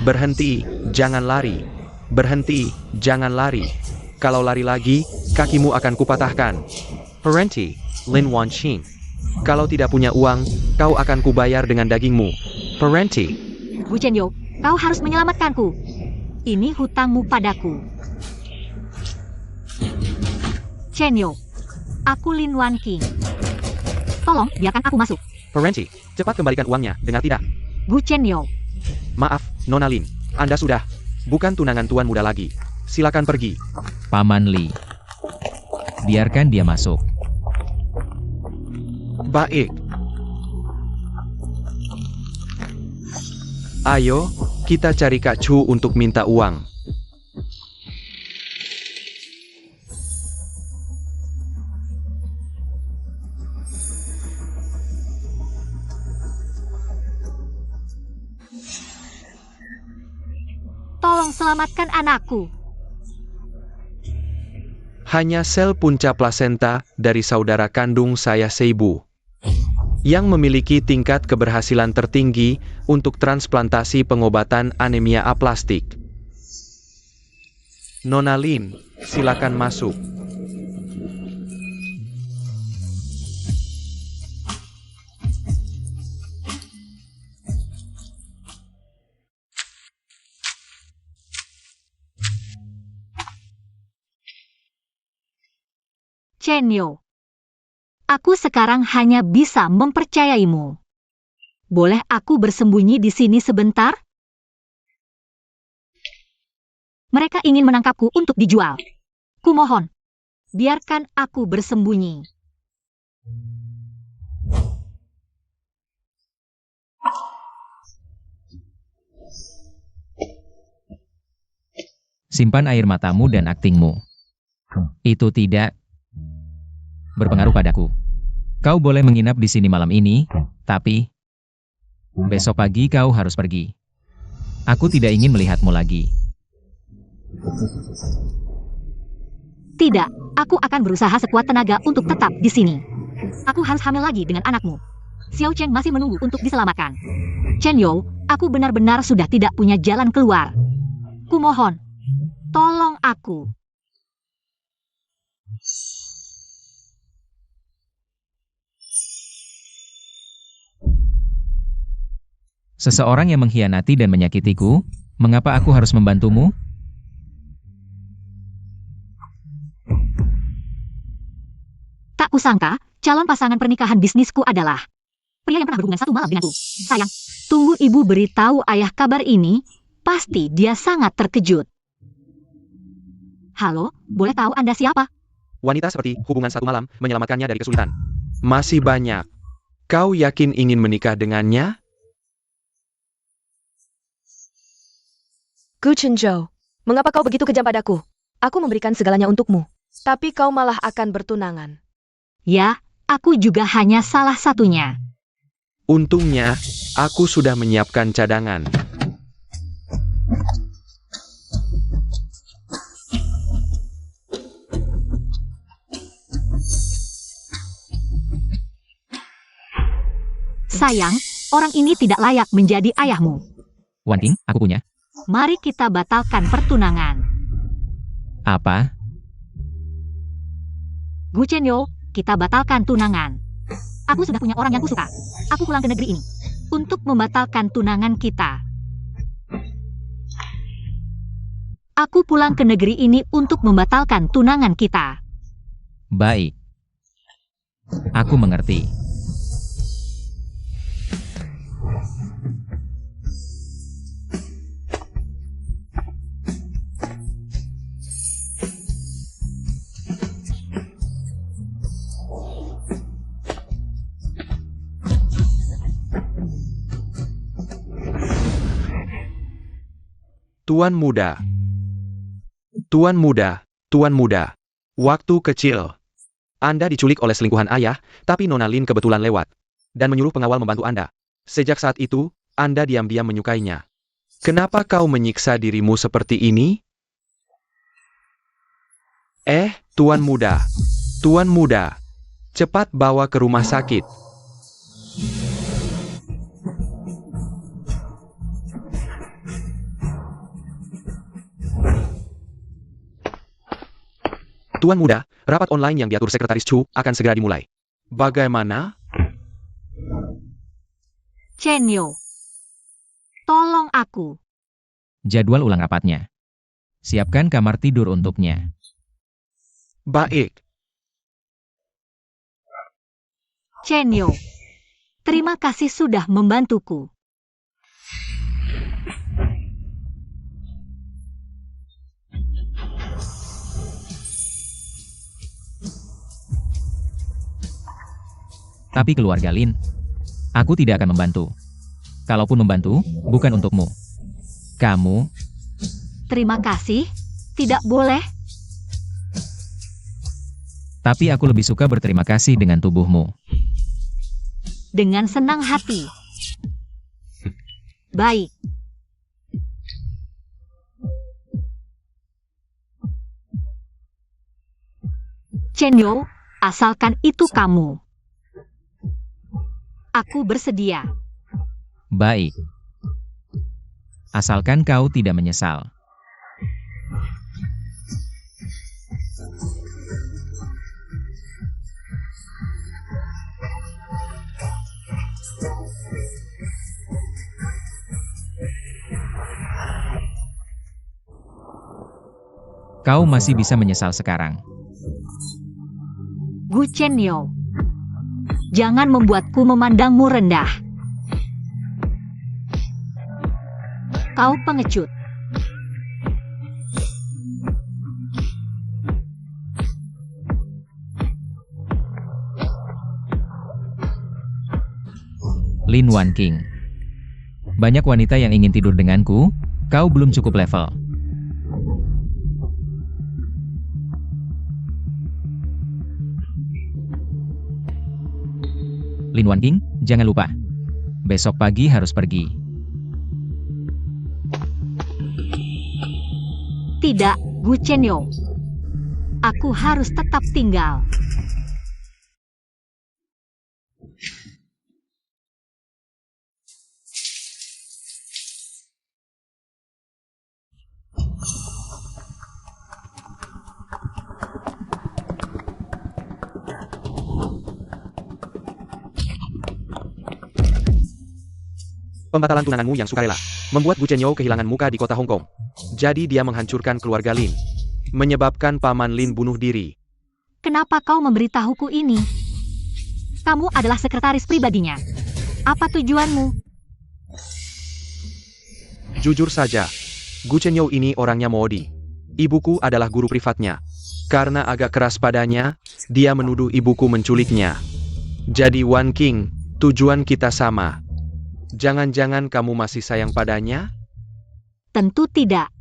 Berhenti, jangan lari. Berhenti, jangan lari. Kalau lari lagi, kakimu akan kupatahkan. Berhenti, Lin Wanqing. Kalau tidak punya uang, kau akan kubayar dengan dagingmu. Berhenti. Gu Chenyo, kau harus menyelamatkanku. Ini hutangmu padaku. Chenyo, aku Lin Wanqing. Tolong, biarkan aku masuk. Berhenti, cepat kembalikan uangnya, dengar tidak? Gu Chenyo, Maaf, Nona Lin. Anda sudah bukan tunangan tuan muda lagi. Silakan pergi. Paman Li. Biarkan dia masuk. Baik. Ayo, kita cari Kak Chu untuk minta uang. tolong selamatkan anakku. Hanya sel punca plasenta dari saudara kandung saya Seibu yang memiliki tingkat keberhasilan tertinggi untuk transplantasi pengobatan anemia aplastik. Nona Lin, silakan masuk. Chenyo, aku sekarang hanya bisa mempercayaimu. Boleh aku bersembunyi di sini sebentar? Mereka ingin menangkapku untuk dijual. Kumohon, biarkan aku bersembunyi. Simpan air matamu dan aktingmu. Itu tidak berpengaruh padaku. Kau boleh menginap di sini malam ini, tapi besok pagi kau harus pergi. Aku tidak ingin melihatmu lagi. Tidak, aku akan berusaha sekuat tenaga untuk tetap di sini. Aku harus hamil lagi dengan anakmu. Xiao Cheng masih menunggu untuk diselamatkan. Chenyo, aku benar-benar sudah tidak punya jalan keluar. Kumohon, tolong aku. Seseorang yang mengkhianati dan menyakitiku, mengapa aku harus membantumu? Tak kusangka, calon pasangan pernikahan bisnisku adalah pria yang pernah berhubungan satu malam denganku. Sayang, tunggu ibu beritahu ayah kabar ini, pasti dia sangat terkejut. Halo, boleh tahu Anda siapa? Wanita seperti hubungan satu malam menyelamatkannya dari kesulitan. Masih banyak. Kau yakin ingin menikah dengannya? Gu Chenjo, mengapa kau begitu kejam padaku? Aku memberikan segalanya untukmu, tapi kau malah akan bertunangan. Ya, aku juga hanya salah satunya. Untungnya, aku sudah menyiapkan cadangan. Sayang, orang ini tidak layak menjadi ayahmu. Wanqing, aku punya. Mari kita batalkan pertunangan. Apa? Gu Chenyo, kita batalkan tunangan. Aku sudah punya orang yang kusuka. Aku pulang ke negeri ini untuk membatalkan tunangan kita. Aku pulang ke negeri ini untuk membatalkan tunangan kita. Baik. Aku mengerti. Tuan muda. Tuan muda, tuan muda. Waktu kecil. Anda diculik oleh selingkuhan ayah, tapi Nona Lin kebetulan lewat dan menyuruh pengawal membantu Anda. Sejak saat itu, Anda diam-diam menyukainya. Kenapa kau menyiksa dirimu seperti ini? Tuan muda. Tuan muda. Cepat bawa ke rumah sakit. Tuan Muda, rapat online yang diatur Sekretaris Chu akan segera dimulai. Bagaimana? Chen Yo, tolong aku. Jadwal ulang rapatnya. Siapkan kamar tidur untuknya. Baik. Chen Yo, terima kasih sudah membantuku. Tapi keluarga Lin, aku tidak akan membantu. Kalaupun membantu, bukan untukmu. Kamu, Terima kasih, tidak boleh. tapi aku lebih suka berterima kasih dengan tubuhmu. Dengan senang hati. Baik. Chen Yo, asalkan itu kamu. Aku bersedia. Baik. Asalkan kau tidak menyesal. Kau masih bisa menyesal sekarang. Gu Chen Yo, jangan membuatku memandangmu rendah. Kau pengecut. Lin Wan King. Banyak wanita yang ingin tidur denganku, kau belum cukup level. Lin Wan King, jangan lupa. Besok pagi harus pergi. Tidak, Gu Chen Yo. Aku harus tetap tinggal. Pembatalan tunanganmu yang sukarela membuat Gu Chen Yo kehilangan muka di kota Hong Kong. Jadi dia menghancurkan keluarga Lin, menyebabkan Paman Lin bunuh diri. Kenapa kau memberitahuku ini? Kamu adalah sekretaris pribadinya. Apa tujuanmu? Jujur saja, Gu Chen Yo ini orangnya modi. Ibuku adalah guru privatnya. Karena agak keras padanya, dia menuduh ibuku menculiknya. Jadi Wan King, tujuan kita sama. Jangan-jangan kamu masih sayang padanya? Tentu tidak.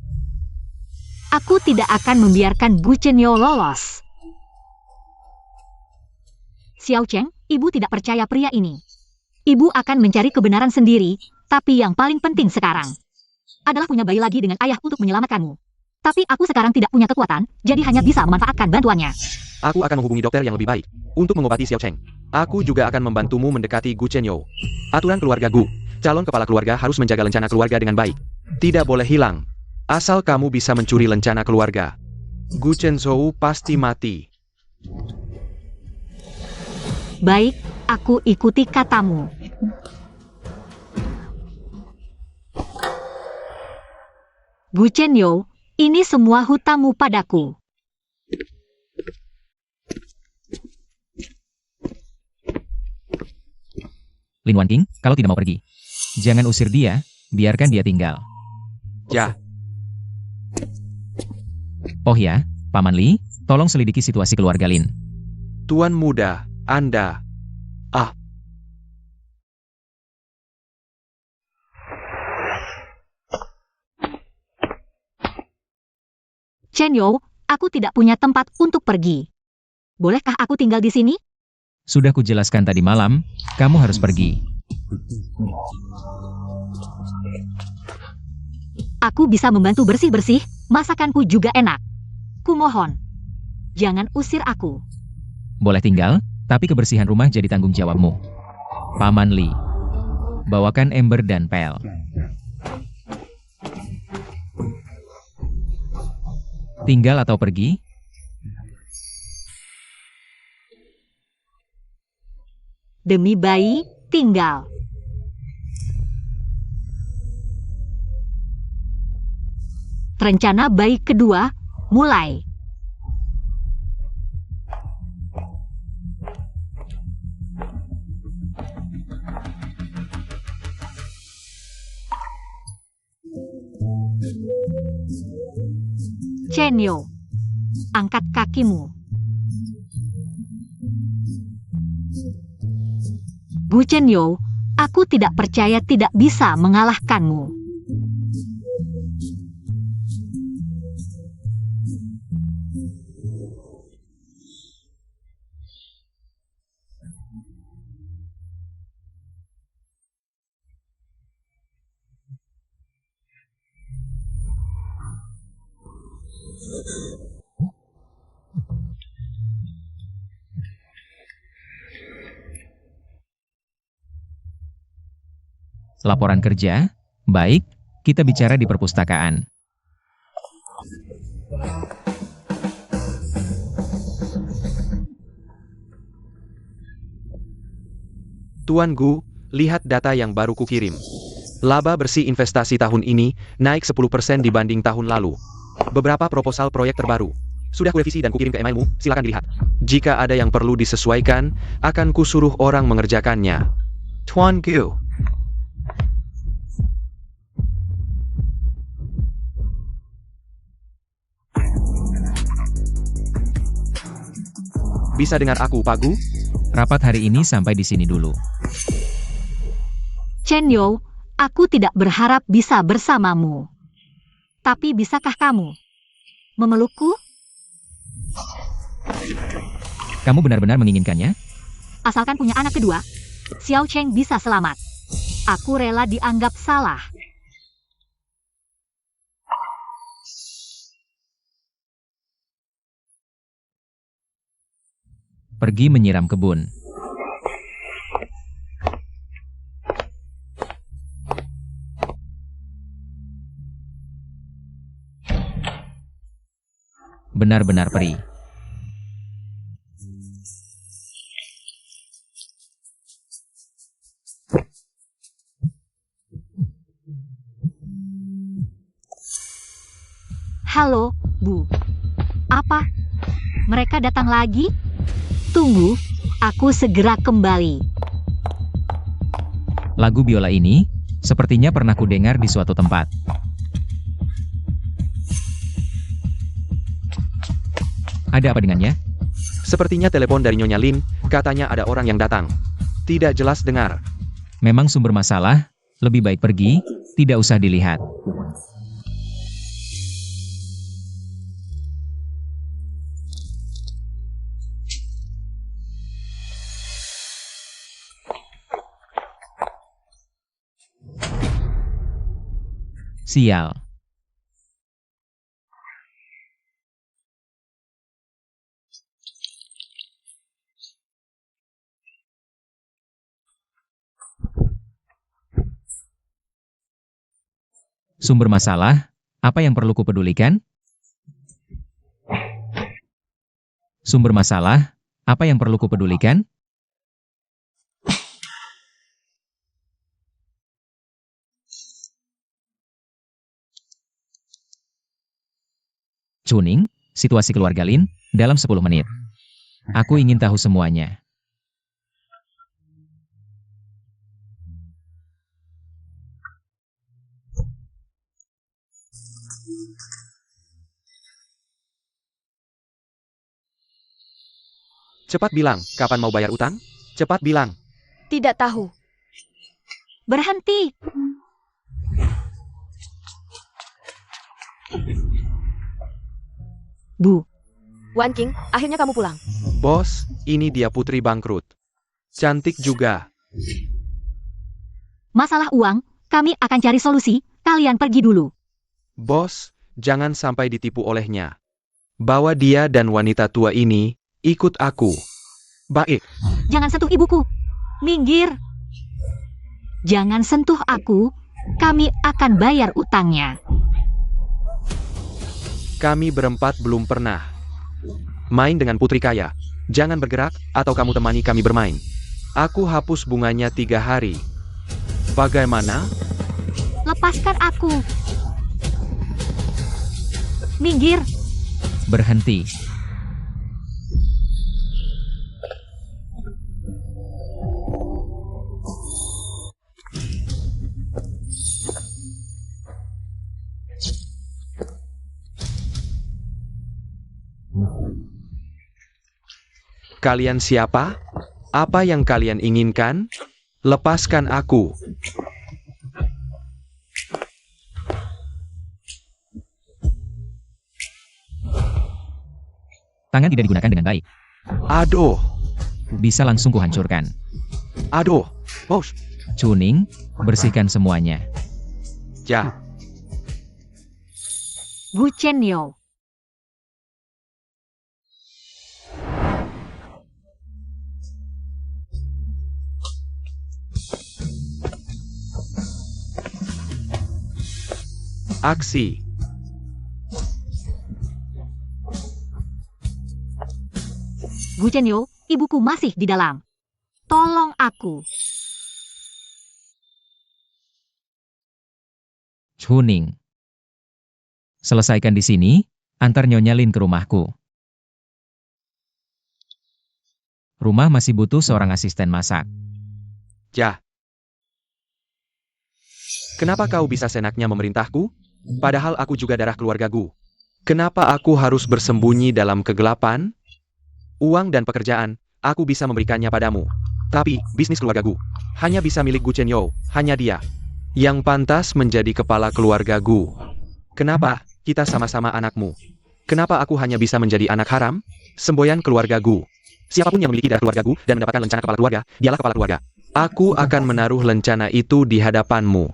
Aku tidak akan membiarkan Gu Chen Yo lolos. Xiao Cheng, ibu tidak percaya pria ini. Ibu akan mencari kebenaran sendiri, tapi yang paling penting sekarang adalah punya bayi lagi dengan ayah untuk menyelamatkanmu. Tapi aku sekarang tidak punya kekuatan, jadi hanya bisa memanfaatkan bantuannya. Aku akan menghubungi dokter yang lebih baik untuk mengobati Xiao Cheng. Aku juga akan membantumu mendekati Gu Chen Yo. Aturan keluarga Gu, calon kepala keluarga harus menjaga lencana keluarga dengan baik. Tidak boleh hilang. Asal kamu bisa mencuri lencana keluarga, Gu Chen Zhou pasti mati. Baik, aku ikuti katamu. Gu Chen Yo, ini semua hutangmu padaku. Lin Wan King, kalau tidak mau pergi, jangan usir dia, biarkan dia tinggal. Ya, Oh ya, Paman Li, tolong selidiki situasi keluarga Lin. Tuan Muda, Anda. Chen Yo, aku tidak punya tempat untuk pergi. Bolehkah aku tinggal di sini? Sudah kujelaskan tadi malam, kamu harus pergi. Aku bisa membantu bersih-bersih, masakanku juga enak. Kumohon, jangan usir aku. Boleh tinggal, tapi kebersihan rumah jadi tanggung jawabmu. Paman Li, bawakan ember dan pel. Tinggal atau pergi? demi bayi, tinggal. Rencana bayi kedua, mulai. Chenyo, angkat kakimu. Bu Chenyo, aku tidak percaya tidak bisa mengalahkanmu. Laporan kerja? Baik, kita bicara di perpustakaan. Tuan Gu, lihat data yang baru kukirim. Laba bersih investasi tahun ini naik 10% dibanding tahun lalu. Beberapa proposal proyek terbaru sudah kurevisi dan kukirim ke emailmu, silakan dilihat. Jika ada yang perlu disesuaikan, akan kusuruh orang mengerjakannya. Tuan Gu. Bisa dengar aku, Pak Gu? Rapat hari ini sampai di sini dulu. Chenyo, aku tidak berharap bisa bersamamu. Tapi bisakah kamu memelukku? Kamu benar-benar menginginkannya? Asalkan punya anak kedua, Xiao Cheng bisa selamat. Aku rela dianggap salah. Pergi menyiram kebun. Benar-benar perih. Halo, Bu. Apa? Mereka datang lagi? Tunggu, aku segera kembali. Lagu biola ini sepertinya pernah kudengar di suatu tempat. Ada apa dengannya? Sepertinya telepon dari Nyonya Lin, katanya ada orang yang datang. Tidak jelas dengar. Memang sumber masalah, lebih baik pergi, tidak usah dilihat. Sial. Sumber masalah, apa yang perlu kupedulikan? Sumber masalah, apa yang perlu kupedulikan? Chuning, situasi keluarga Lin, dalam 10 menit. Aku ingin tahu semuanya. Cepat bilang, kapan mau bayar utang? Cepat bilang. Tidak tahu. Berhenti. Bu, Wan Qing, akhirnya kamu pulang. Bos, ini dia putri bangkrut. Cantik juga. masalah uang, kami akan cari solusi, kalian pergi dulu. Bos, jangan sampai ditipu olehnya. Bawa dia dan wanita tua ini, ikut aku. Baik. Jangan sentuh ibuku. Minggir. Jangan sentuh aku, kami akan bayar utangnya. Kami berempat belum pernah main dengan putri kaya. Jangan bergerak, atau kamu temani kami bermain. Aku hapus bunganya 3 hari. Bagaimana? Lepaskan aku. Minggir. Berhenti. Kalian siapa? Apa yang kalian inginkan? Lepaskan aku. Tangan tidak digunakan dengan baik. Aduh, Bisa langsung kuhancurkan. aduh, bos. Chuning, bersihkan semuanya. Ja, Gu Chenyo. aksi. Gu Chenyo, ibuku masih di dalam. Tolong aku. Chuning. Selesaikan di sini, antar Nyonya Lin ke rumahku. Rumah masih butuh seorang asisten masak. Ja. Kenapa kau bisa senaknya memerintahku? Padahal aku juga darah keluarga Gu. Kenapa aku harus bersembunyi dalam kegelapan? Uang dan pekerjaan, aku bisa memberikannya padamu. Tapi, bisnis keluarga Gu hanya bisa milik Gu Chenyo, hanya dia yang pantas menjadi kepala keluarga Gu. Kenapa? Kita sama-sama anakmu. Kenapa aku hanya bisa menjadi anak haram? Semboyan keluarga Gu. Siapapun yang memiliki darah keluarga Gu dan mendapatkan lencana kepala keluarga, dialah kepala keluarga. Aku akan menaruh lencana itu di hadapanmu.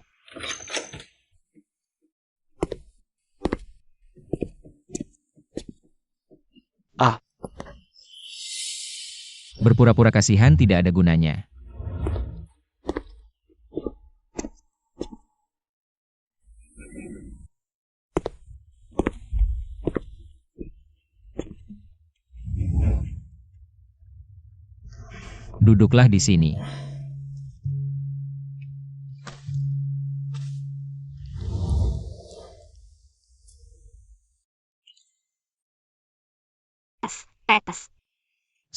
Berpura-pura kasihan tidak ada gunanya. Duduklah di sini. Tetes.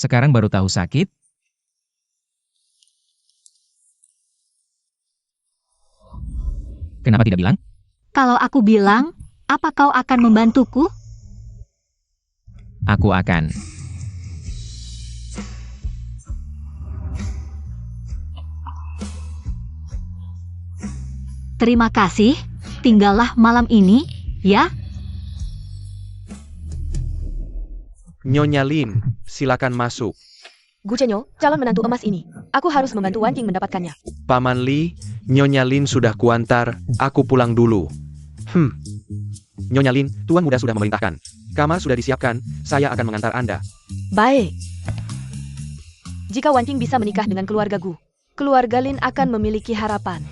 Sekarang baru tahu sakit? Kenapa tidak bilang? Kalau aku bilang, apa kau akan membantuku? Aku akan. Terima kasih. Tinggallah malam ini, ya. Nyonya Lin, silakan masuk. Gu Chenyo, calon menantu emas ini. Aku harus membantu Wan Qing mendapatkannya. Paman Li, Nyonya Lin sudah kuantar, aku pulang dulu. Nyonya Lin, Tuan Muda sudah memerintahkan. Kamar sudah disiapkan, saya akan mengantar Anda. Baik. Jika Wan Qing bisa menikah dengan keluarga Gu, keluarga Lin akan memiliki harapan.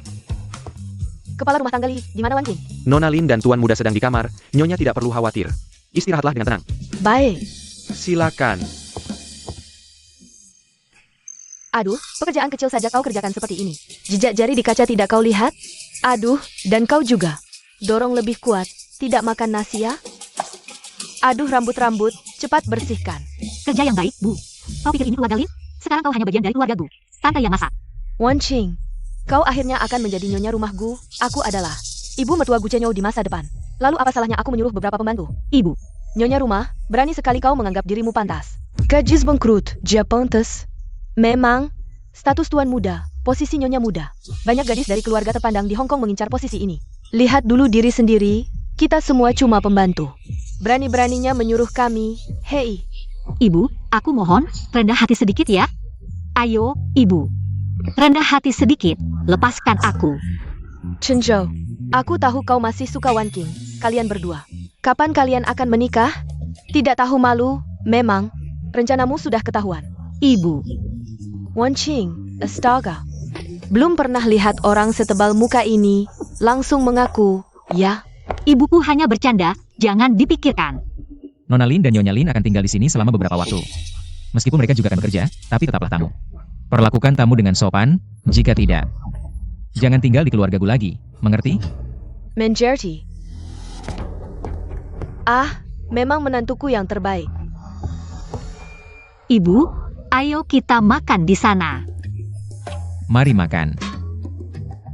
Kepala rumah tangga Li, di mana Wan Qing? Nona Lin dan Tuan Muda sedang di kamar, Nyonya tidak perlu khawatir. Istirahatlah dengan tenang. Baik. Silakan. Aduh, pekerjaan kecil saja kau kerjakan seperti ini. Jejak jari di kaca tidak kau lihat? Aduh, dan kau juga. Dorong lebih kuat, tidak makan nasi ya? Aduh, rambut-rambut, cepat bersihkan. Kerja yang baik, Bu. Kau pikir ini keluarga Lin? Sekarang kau hanya bagian dari keluarga Gu. Tante yang masak. Wan Qing, kau akhirnya akan menjadi nyonya rumah Gu. Aku adalah ibu mertua Gu Chenyo di masa depan. Lalu apa salahnya aku menyuruh beberapa pembantu? Ibu. Nyonya rumah, berani sekali kau menganggap dirimu pantas. Gadis bangkrut, dia pantas. Memang, status tuan muda, posisi nyonya muda. Banyak gadis dari keluarga terpandang di Hong Kong mengincar posisi ini. Lihat dulu diri sendiri, kita semua cuma pembantu. Berani-beraninya menyuruh kami, hei. Ibu, aku mohon, rendah hati sedikit ya. Ayo, Ibu. Rendah hati sedikit, lepaskan aku. Chen Zhou, aku tahu kau masih suka Wan Qing, kalian berdua. Kapan kalian akan menikah? Tidak tahu malu, memang. Rencanamu sudah ketahuan. Ibu. Wan Qing, astaga. Belum pernah lihat orang setebal muka ini, langsung mengaku, ya. Ibuku hanya bercanda, jangan dipikirkan. Nona Lin dan Nyonya Lin akan tinggal di sini selama beberapa waktu. Meskipun mereka juga akan bekerja, tapi tetaplah tamu. Perlakukan tamu dengan sopan, jika tidak, jangan tinggal di keluargaku lagi, mengerti? Mengerti. Ah, memang menantuku yang terbaik. Ibu, ayo kita makan di sana. Mari makan.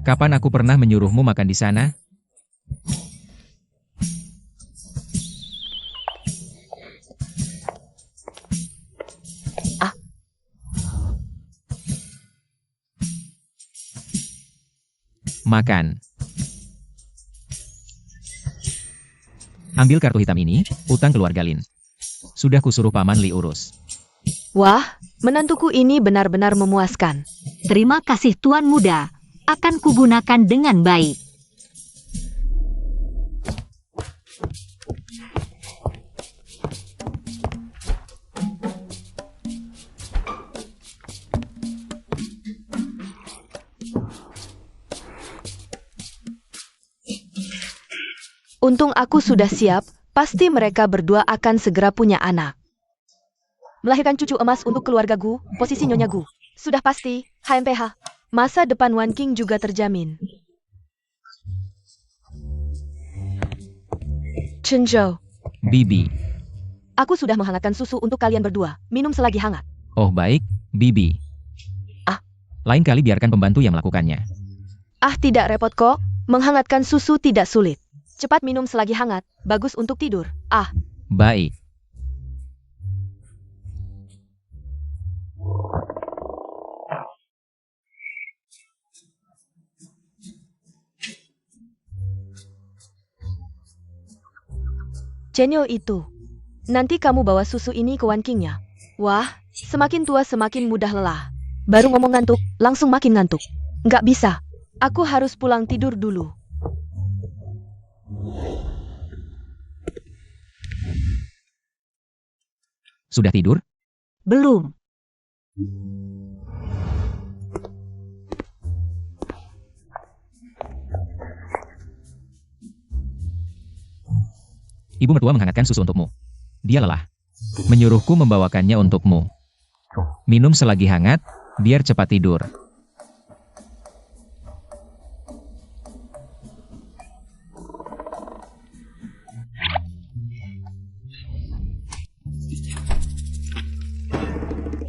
Kapan aku pernah menyuruhmu makan di sana? Makan. Ambil kartu hitam ini, utang keluarga Lin. Sudah kusuruh Paman Li urus. Wah, menantuku ini benar-benar memuaskan. Terima kasih Tuan Muda. Akan kugunakan dengan baik. Untung aku sudah siap, pasti mereka berdua akan segera punya anak. Melahirkan cucu emas untuk keluarga Gu, posisi Nyonya Gu. Sudah pasti, HMPH. Masa depan Wan King juga terjamin. Chen Zhou, Bibi. aku sudah menghangatkan susu untuk kalian berdua. Minum selagi hangat. Oh baik, Bibi. Ah. Lain kali biarkan pembantu yang melakukannya. Ah, tidak repot kok. Menghangatkan susu tidak sulit. Cepat minum selagi hangat, bagus untuk tidur. Ah, Baik. Cenyo itu. Nanti kamu bawa susu ini ke Wan King-nya. Wah, semakin tua semakin mudah lelah. Baru ngomong ngantuk, langsung makin ngantuk. Nggak bisa. Aku harus pulang tidur dulu. Sudah tidur? Belum. Ibu mertua menghangatkan susu untukmu. Dia lelah. Menyuruhku membawakannya untukmu. Minum selagi hangat, biar cepat tidur.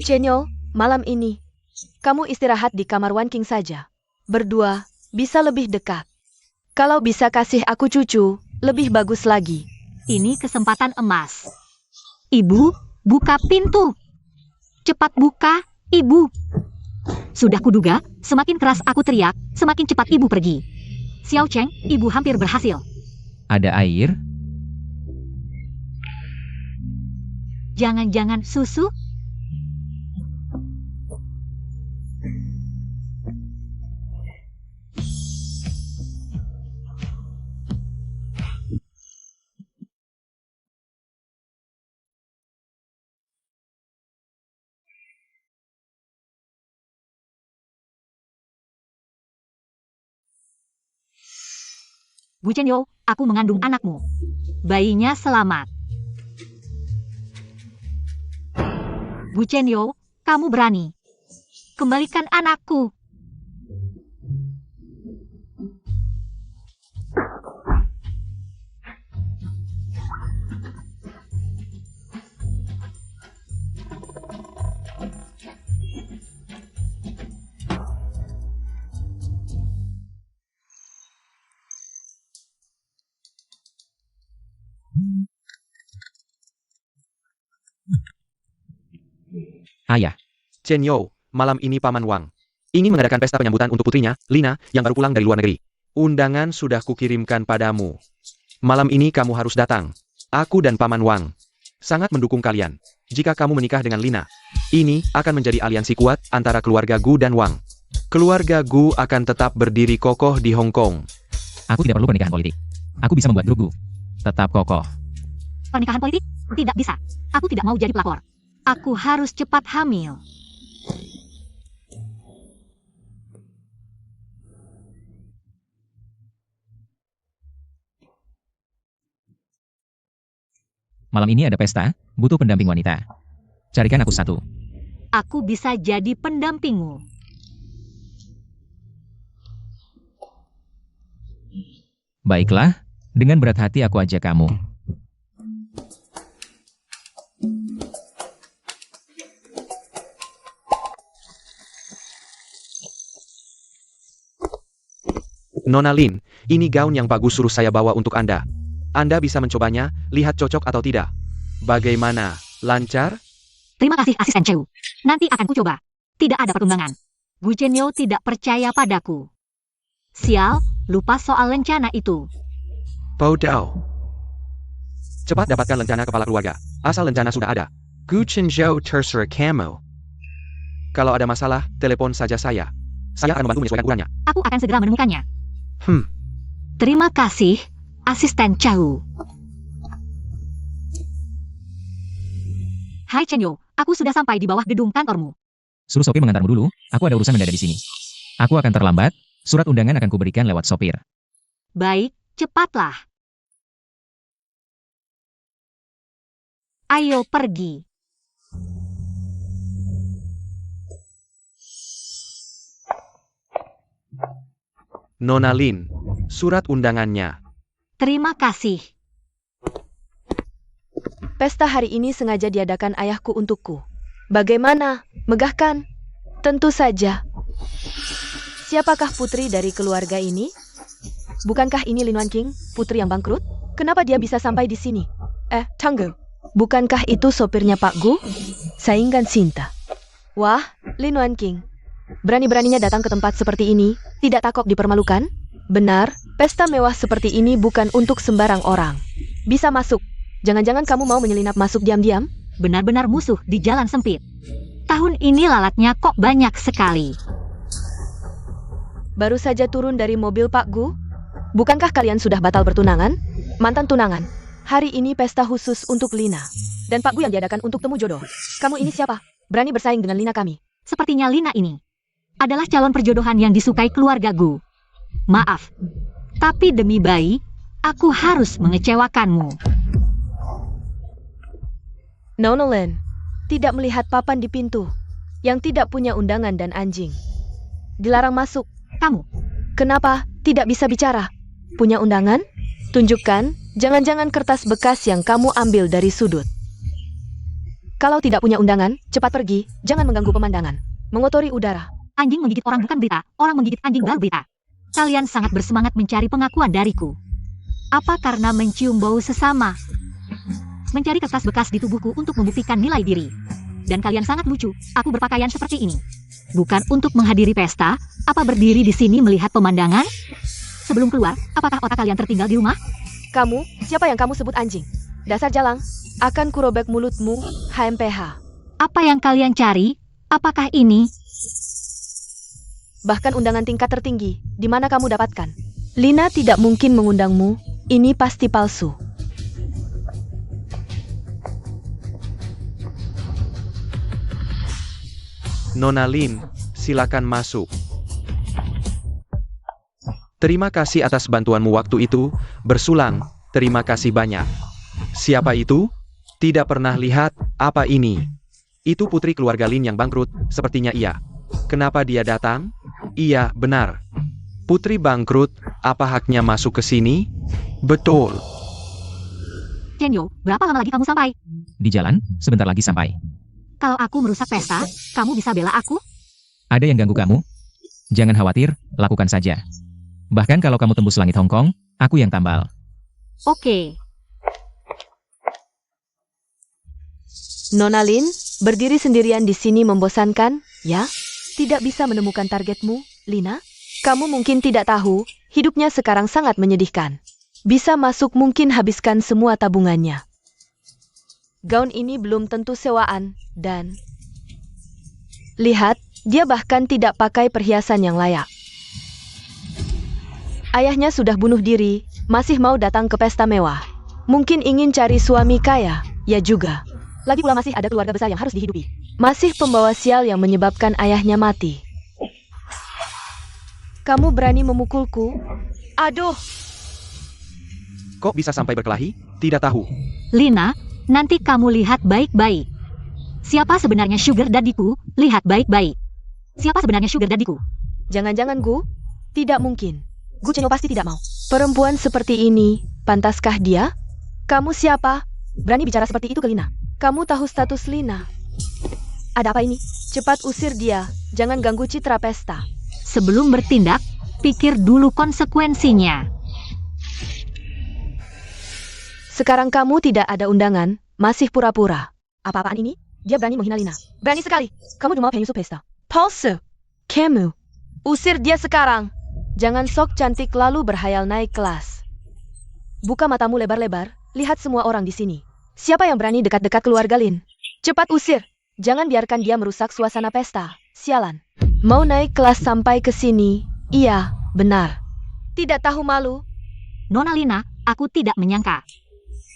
Cenyo, malam ini, kamu istirahat di kamar Wan King saja. Berdua, bisa lebih dekat. Kalau bisa kasih aku cucu, lebih bagus lagi. Ini kesempatan emas. Ibu, buka pintu. Cepat buka, Ibu. Sudah kuduga, semakin keras aku teriak, semakin cepat Ibu pergi. Xiao Cheng, Ibu hampir berhasil. Ada air? Jangan-jangan susu? Bu Chenyo, aku mengandung anakmu. Bayinya selamat. Bu Chenyo, kamu berani. Kembalikan anakku. Ayah. Cenyo, malam ini Paman Wang ingin mengadakan pesta penyambutan untuk putrinya, Lina, yang baru pulang dari luar negeri. Undangan sudah kukirimkan padamu. Malam ini kamu harus datang. Aku dan Paman Wang sangat mendukung kalian. Jika kamu menikah dengan Lina, ini akan menjadi aliansi kuat antara keluarga Gu dan Wang. Keluarga Gu akan tetap berdiri kokoh di Hong Kong. Aku tidak perlu pernikahan politik. Aku bisa membuat grup Gu tetap kokoh. Pernikahan politik? Tidak bisa. Aku tidak mau jadi pelakor. Aku harus cepat hamil. Malam ini ada pesta, butuh pendamping wanita. Carikan aku satu. Aku bisa jadi pendampingmu. Baiklah, dengan berat hati aku ajak kamu. Nona Lin, ini gaun yang bagus suruh saya bawa untuk Anda. Anda bisa mencobanya, lihat cocok atau tidak. Bagaimana? Lancar? Terima kasih asisten Cheu. Nanti akan kucoba. Tidak ada perkembangan. Gu Chenyo tidak percaya padaku. Sial, lupa soal lencana itu. Bodoh. Cepat dapatkan lencana kepala keluarga. Asal lencana sudah ada. Gu Chenjo terserah kamu. Kalau ada masalah, telepon saja saya. Saya akan membantu menyesuaikan ukurannya. Aku akan segera menemukannya. Terima kasih, asisten Cheu. Hai Chenyo, aku sudah sampai di bawah gedung kantormu. Suruh sopir mengantarmu dulu, aku ada urusan mendadak di sini. Aku akan terlambat, surat undangan akan kuberikan lewat sopir. Baik, cepatlah. Ayo pergi. Nona Lin, surat undangannya. Terima kasih. Pesta hari ini sengaja diadakan ayahku untukku. Bagaimana? Megah kan? Tentu saja. Siapakah putri dari keluarga ini? Bukankah ini Lin Wanqing, putri yang bangkrut? Kenapa dia bisa sampai di sini? Tunggu. Bukankah itu sopirnya Pak Gu? Saingan Sinta. Wah, Lin Wanqing. Berani-beraninya datang ke tempat seperti ini, tidak takut dipermalukan? Benar, pesta mewah seperti ini bukan untuk sembarang orang. Bisa masuk. Jangan-jangan kamu mau menyelinap masuk diam-diam? Benar-benar musuh di jalan sempit. Tahun ini lalatnya kok banyak sekali. Baru saja turun dari mobil Pak Gu? Bukankah kalian sudah batal bertunangan? Mantan tunangan. Hari ini pesta khusus untuk Lina. Dan Pak Gu yang diadakan untuk temu jodoh. Kamu ini siapa? Berani bersaing dengan Lina kami? Sepertinya Lina ini adalah calon perjodohan yang disukai keluarga Gu. Maaf, tapi demi bayi, aku harus mengecewakanmu. Nona Lin, tidak melihat papan di pintu, yang tidak punya undangan dan anjing. Dilarang masuk. Kamu, Kenapa tidak bisa bicara? Punya undangan? Tunjukkan, jangan-jangan kertas bekas yang kamu ambil dari sudut. Kalau tidak punya undangan, cepat pergi, jangan mengganggu pemandangan. Mengotori udara. anjing menggigit orang bukan berita, orang menggigit anjing baru berita. Kalian sangat bersemangat mencari pengakuan dariku. Apa karena mencium bau sesama? Mencari kertas bekas di tubuhku untuk membuktikan nilai diri. Dan kalian sangat lucu, aku berpakaian seperti ini. Bukan untuk menghadiri pesta, apa berdiri di sini melihat pemandangan? Sebelum keluar, apakah otak kalian tertinggal di rumah? Kamu, siapa yang kamu sebut anjing? Dasar jalang, akan kurobek mulutmu, HMPH. Apa yang kalian cari? Apakah ini? Bahkan undangan tingkat tertinggi, di mana kamu dapatkan? Lina tidak mungkin mengundangmu, ini pasti palsu. Nona Lin, silakan masuk. Terima kasih atas bantuanmu waktu itu, bersulang, terima kasih banyak. Siapa itu? Tidak pernah lihat, apa ini? Itu putri keluarga Lin yang bangkrut, sepertinya iya. Kenapa dia datang? Iya, benar. Putri bangkrut, apa haknya masuk ke sini? Betul. Chenyo, berapa lama lagi kamu sampai? Di jalan, sebentar lagi sampai. Kalau aku merusak pesta, kamu bisa bela aku? Ada yang ganggu kamu? Jangan khawatir, lakukan saja. Bahkan kalau kamu tembus langit Hong Kong, aku yang tambal. Oke. Nona Lin, berdiri sendirian di sini membosankan, ya? Tidak bisa menemukan targetmu, Lina? Kamu mungkin tidak tahu, hidupnya sekarang sangat menyedihkan. Bisa masuk mungkin habiskan semua tabungannya. Gaun ini belum tentu sewaan, dan... Lihat, dia bahkan tidak pakai perhiasan yang layak. Ayahnya sudah bunuh diri, masih mau datang ke pesta mewah. Mungkin ingin cari suami kaya, ya juga. Lagi pula masih ada keluarga besar yang harus dihidupi. Masih pembawa sial yang menyebabkan ayahnya mati. Kamu berani memukulku? Aduh! Kok bisa sampai berkelahi? Tidak tahu. Lina, nanti kamu lihat baik-baik. Siapa sebenarnya sugar daddy-ku? Lihat baik-baik. Siapa sebenarnya sugar daddy-ku? Jangan-jangan Gu? Tidak mungkin. Gu Chenyo pasti tidak mau. Perempuan seperti ini, pantaskah dia? Kamu siapa? Berani bicara seperti itu ke Lina. Kamu tahu status Lina. Ada apa ini? Cepat usir dia. Jangan ganggu citra pesta. Sebelum bertindak, pikir dulu konsekuensinya. Sekarang kamu tidak ada undangan, masih pura-pura. Apa-apaan ini? Dia berani menghina Lina. Berani sekali. Kamu cuma penyusup pesta. Palsu. Kamu. Usir dia sekarang. Jangan sok cantik lalu berhayal naik kelas. Buka matamu lebar-lebar, lihat semua orang di sini. Siapa yang berani dekat-dekat keluarga Lin? Cepat usir. Jangan biarkan dia merusak suasana pesta. Sialan. Mau naik kelas sampai ke sini? Iya, benar. Tidak tahu malu? Nona Lina, aku tidak menyangka.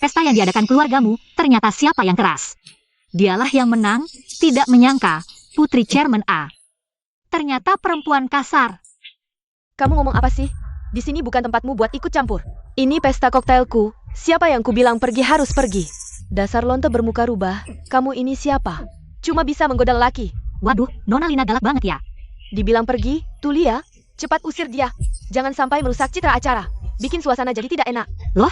Pesta yang diadakan keluargamu, ternyata siapa yang keras? Dialah yang menang, tidak menyangka. Putri Chairman A. Ternyata perempuan kasar. Kamu ngomong apa sih? Di sini bukan tempatmu buat ikut campur. Ini pesta koktailku. Siapa yang ku bilang pergi harus pergi. Dasar lonte bermuka rubah. Kamu ini siapa? Cuma bisa menggoda lelaki. Waduh, Nona Lina galak banget ya. Dibilang pergi, Tulia, cepat usir dia. Jangan sampai merusak citra acara. Bikin suasana jadi tidak enak. Loh?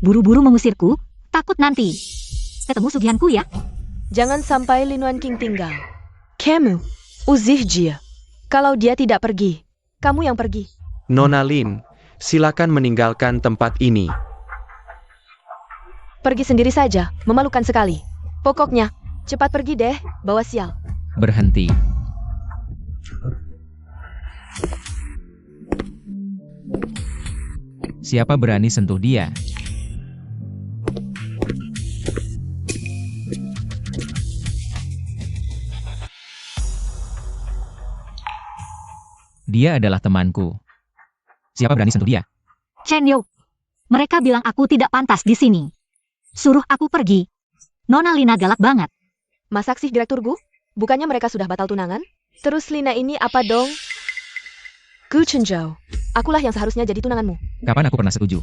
Buru-buru mengusirku? Takut nanti ketemu sugihanku ya? Jangan sampai Linuan King tinggal. Kamu, uzih Jia. Kalau dia tidak pergi, kamu yang pergi. Nona Lin, silakan meninggalkan tempat ini. Pergi sendiri saja, memalukan sekali. Pokoknya, cepat pergi deh, bawa sial. Berhenti. Siapa berani sentuh dia? Dia adalah temanku. Siapa berani sentuh dia? Chen Yo. Mereka bilang aku tidak pantas di sini. Suruh aku pergi. Nona Lina galak banget. Masak sih Direktur Gu? Bukannya mereka sudah batal tunangan? Terus Lina ini apa dong? Gu Chenzhou, akulah yang seharusnya jadi tunanganmu. Kapan aku pernah setuju?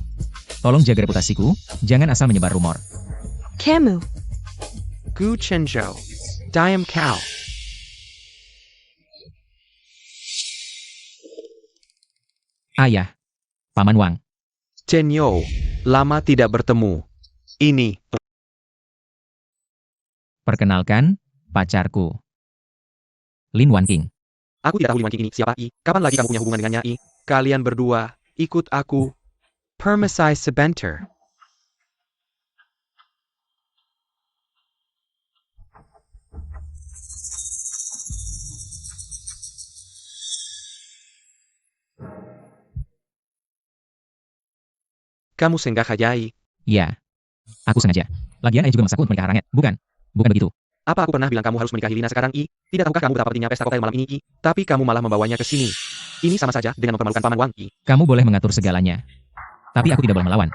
Tolong jaga reputasiku, jangan asal menyebar rumor. Kamu, Gu Chenzhou, Diam Cao. Ayah, Paman Wang. Chen Yo, lama tidak bertemu. Ini, Perkenalkan, pacarku. Lin Wan King. aku tidak tahu Lin Wan King ini siapa I. Kapan lagi kamu punya hubungan dengannya I? Kalian berdua, ikut aku. Permisai sebentar. Kamu senggah hayai. Ya, aku sengaja. Lagian ayah juga memaksaku untuk menikah Ranget, bukan? Bukan begitu. Apa aku pernah bilang kamu harus menikahi Lina sekarang I? Tidak tahukah kamu betapa pentingnya pesta koktail malam ini I? Tapi kamu malah membawanya ke sini. Ini sama saja dengan mempermalukan Paman Wang I. Kamu boleh mengatur segalanya. Tapi aku tidak boleh melawan.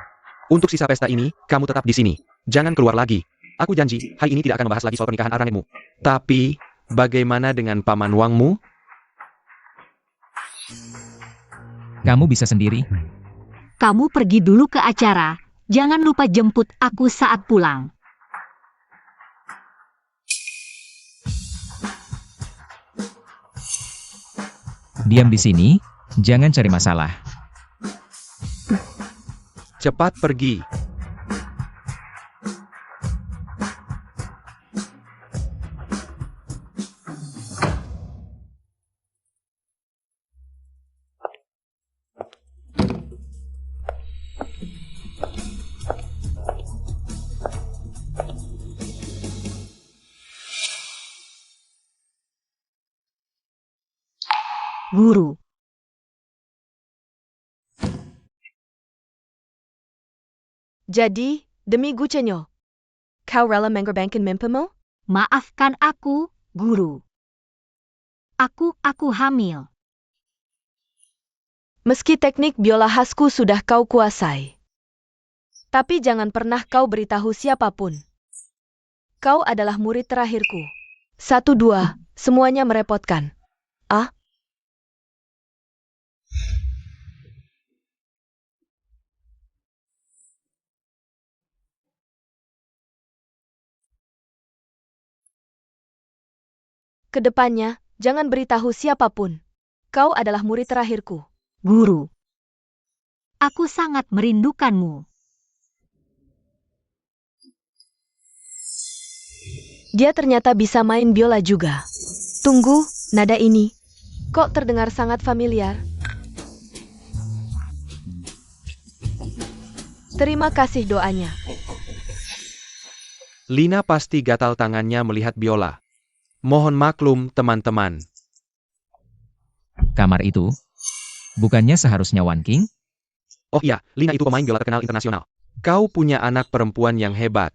Untuk sisa pesta ini, kamu tetap di sini. Jangan keluar lagi. Aku janji, hari ini tidak akan membahas lagi soal pernikahan Aranetmu. Tapi, bagaimana dengan Paman Wangmu? Kamu bisa sendiri. Kamu pergi dulu ke acara. Jangan lupa jemput aku saat pulang. Diam di sini, jangan cari masalah. Cepat pergi. Guru. jadi, demi Gu Chenyo, kau rela mengorbankan mimpimu? Maafkan aku, guru. Aku hamil. Meski teknik biola khasku sudah kau kuasai. Tapi jangan pernah kau beritahu siapapun. Kau adalah murid terakhirku. 1, 2, semuanya merepotkan. Ah? Kedepannya, jangan beritahu siapapun. Kau adalah murid terakhirku. Guru. Aku sangat merindukanmu. Dia ternyata bisa main biola juga. Tunggu, nada ini. Kok terdengar sangat familiar? Terima kasih doanya. Lina pasti gatal tangannya melihat biola. Mohon maklum, teman-teman. Kamar itu? Bukannya seharusnya Wan King? Oh iya, Lina itu pemain biola terkenal internasional. Kau punya anak perempuan yang hebat.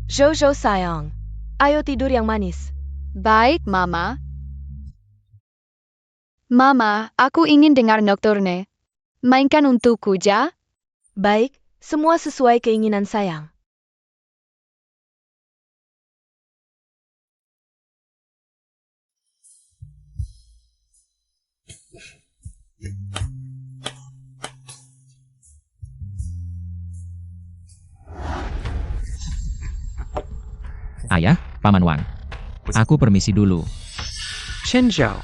Jojo sayang. Ayo tidur yang manis. Baik, Mama. Mama, aku ingin dengar Nocturne. Mainkan untukku, ja? Baik, semua sesuai keinginan sayang. Ayah, Paman Wang. Aku permisi dulu. Chen Zhao.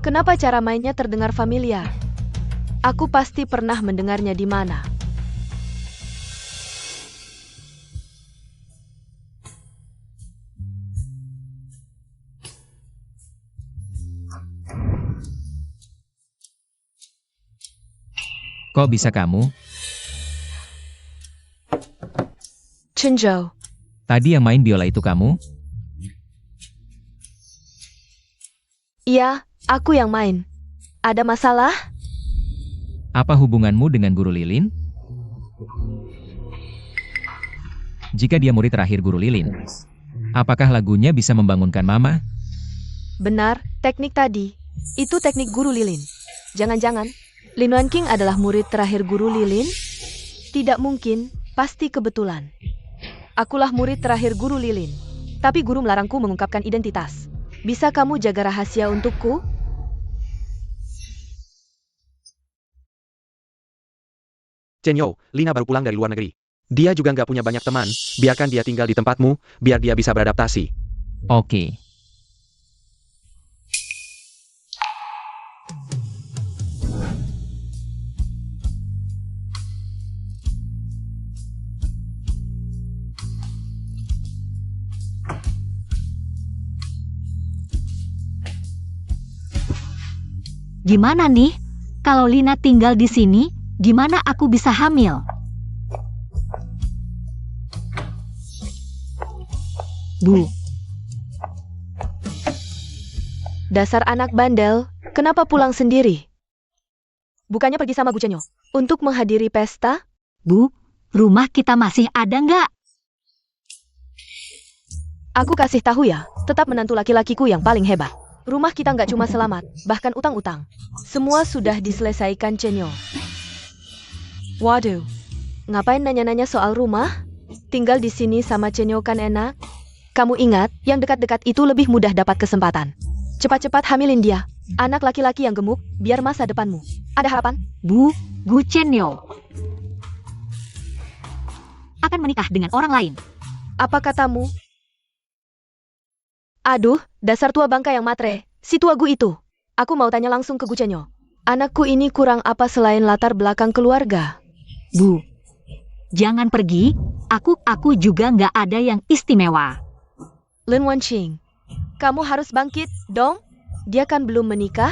Kenapa cara mainnya terdengar familiar? Aku pasti pernah mendengarnya di mana. Kok bisa kamu? Chen Zhao, Tadi yang main biola itu kamu? iya, aku yang main. Ada masalah? Apa hubunganmu dengan Guru Lilin? Jika dia murid terakhir Guru Lilin, apakah lagunya bisa membangunkan Mama? Benar, teknik tadi. Itu teknik Guru Lilin. Jangan-jangan, Lin Wan King adalah murid terakhir Guru Lilin? Tidak mungkin, pasti kebetulan. Akulah murid terakhir Guru Lilin. Tapi guru melarangku mengungkapkan identitas. Bisa kamu jaga rahasia untukku? Chen Yo, Lina baru pulang dari luar negeri. Dia juga nggak punya banyak teman, biarkan dia tinggal di tempatmu, biar dia bisa beradaptasi. Oke. Gimana nih? Kalau Lina tinggal di sini, gimana aku bisa hamil? Bu, Dasar anak bandel, kenapa pulang sendiri? Bukannya pergi sama Bu Chenyo untuk menghadiri pesta? Bu, rumah kita masih ada nggak? Aku kasih tahu ya, tetap menantu laki-lakiku yang paling hebat. Rumah kita nggak cuma selamat, bahkan utang-utang. Semua sudah diselesaikan Chenyo. Waduh, ngapain nanya-nanya soal rumah? Tinggal di sini sama Chenyo kan enak? Kamu ingat, yang dekat-dekat itu lebih mudah dapat kesempatan. Cepat-cepat hamilin dia. Anak laki-laki yang gemuk, biar masa depanmu. Ada harapan? Bu, Gu Chenyo akan menikah dengan orang lain. Apa katamu? Aduh, dasar tua bangka yang matre. Si tua Gu itu. Aku mau tanya langsung ke Gu Chenyo. Anakku ini kurang apa selain latar belakang keluarga? Bu, jangan pergi. Aku juga nggak ada yang istimewa. Lin Wanqing, kamu harus bangkit, dong. Dia kan belum menikah.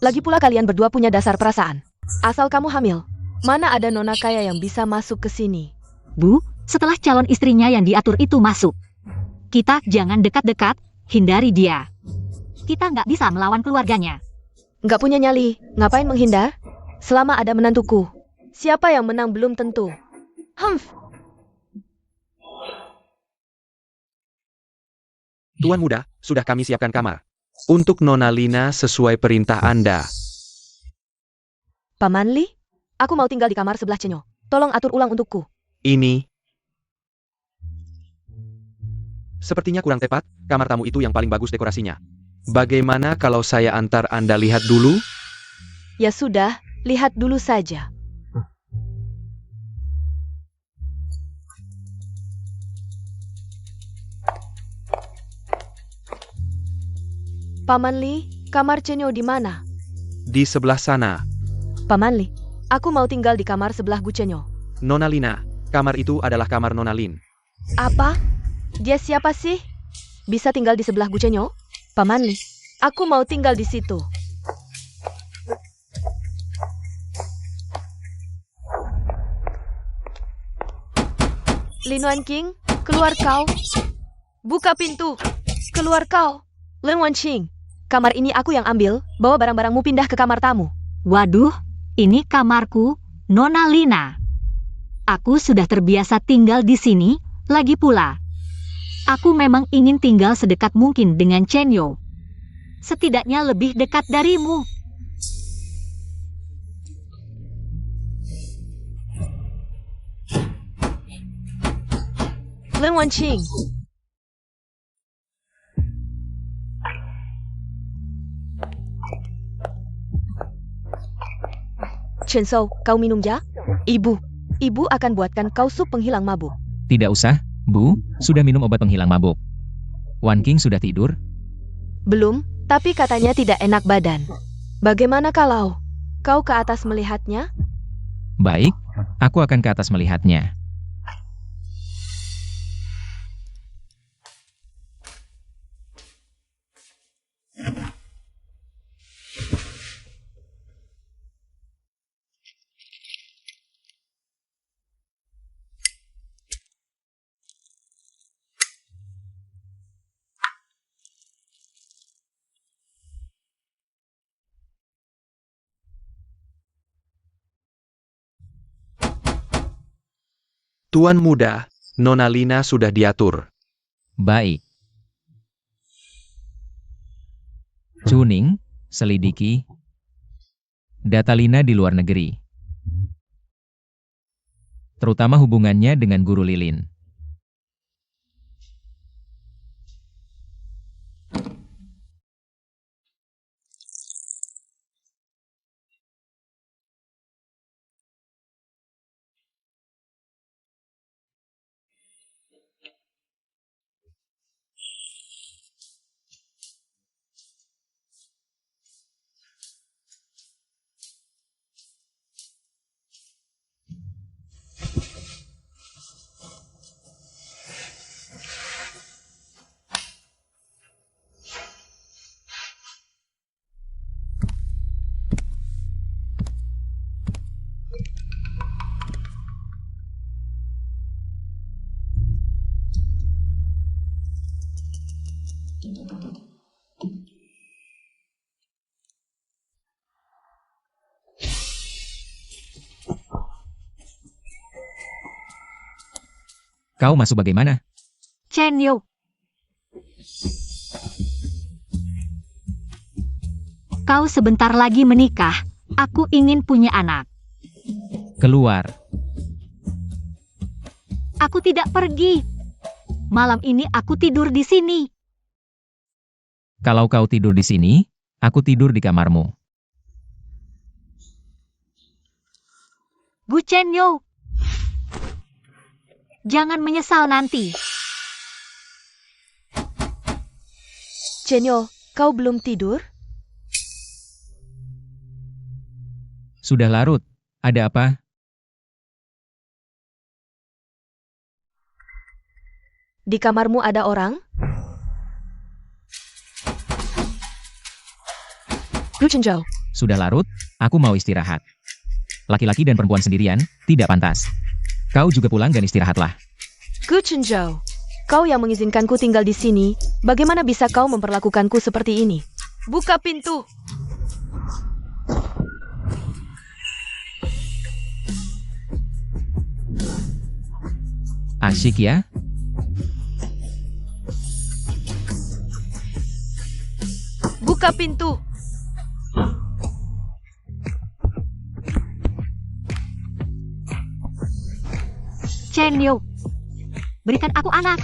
Lagi pula kalian berdua punya dasar perasaan. Asal kamu hamil, mana ada nona kaya yang bisa masuk ke sini? Bu, Setelah calon istrinya yang diatur itu masuk, kita jangan dekat-dekat, hindari dia. Kita nggak bisa melawan keluarganya. Nggak punya nyali, ngapain menghindar? Selama ada menantuku. Siapa yang menang belum tentu. Humph. Tuan muda, sudah kami siapkan kamar. Untuk Nona Lina sesuai perintah Anda. Paman Li, aku mau tinggal di kamar sebelah Cenyo. Tolong atur ulang untukku. Ini sepertinya kurang tepat, kamar tamu itu yang paling bagus dekorasinya. Bagaimana kalau saya antar Anda lihat dulu? Ya sudah, lihat dulu saja. Paman Li, kamar Cenyo di mana? Di sebelah sana. Paman Li, aku mau tinggal di kamar sebelah Gu Cenyo. Nona Lina, kamar itu adalah kamar Nona Lin. Apa? Dia siapa sih? Bisa tinggal di sebelah Gu Cenyo? Paman Li, aku mau tinggal di situ. Lin Wan Qing, keluar kau. Buka pintu. Keluar kau. Lin Wan Qing, kamar ini aku yang ambil. Bawa barang-barangmu pindah ke kamar tamu. Waduh, ini kamarku, Nona Lina. Aku sudah terbiasa tinggal di sini, lagi pula. Aku memang ingin tinggal sedekat mungkin dengan Cenyo. Setidaknya lebih dekat darimu. Lin Wan Qing. Chen Shou, kau minum ja? Ibu akan buatkan kau sup penghilang mabuk. Tidak usah, Bu, sudah minum obat penghilang mabuk. Wan King sudah tidur? Belum, tapi katanya tidak enak badan. Bagaimana kalau kau ke atas melihatnya? Baik, aku akan ke atas melihatnya. Tuan muda, Nona Lina sudah diatur. Baik. Cuning, selidiki. Data Lina di luar negeri. Terutama hubungannya dengan Guru Lilin. Kau masuk bagaimana? Cenyo. Kau sebentar lagi menikah. Aku ingin punya anak. Keluar. Aku tidak pergi. Malam ini aku tidur di sini. Kalau kau tidur di sini, aku tidur di kamarmu. Gu Cenyo. Jangan menyesal nanti. Cenyo, kau belum tidur? Sudah larut. Ada apa? Di kamarmu ada orang? Gu Chenzhou, Sudah larut, aku mau istirahat. Laki-laki dan perempuan sendirian, tidak pantas. Kau juga pulang dan istirahatlah. Gu Chenzhou, kau yang mengizinkanku tinggal di sini, bagaimana bisa kau memperlakukanku seperti ini? Buka pintu! Asyik ya? Buka pintu! Chen Liu, berikan aku anak.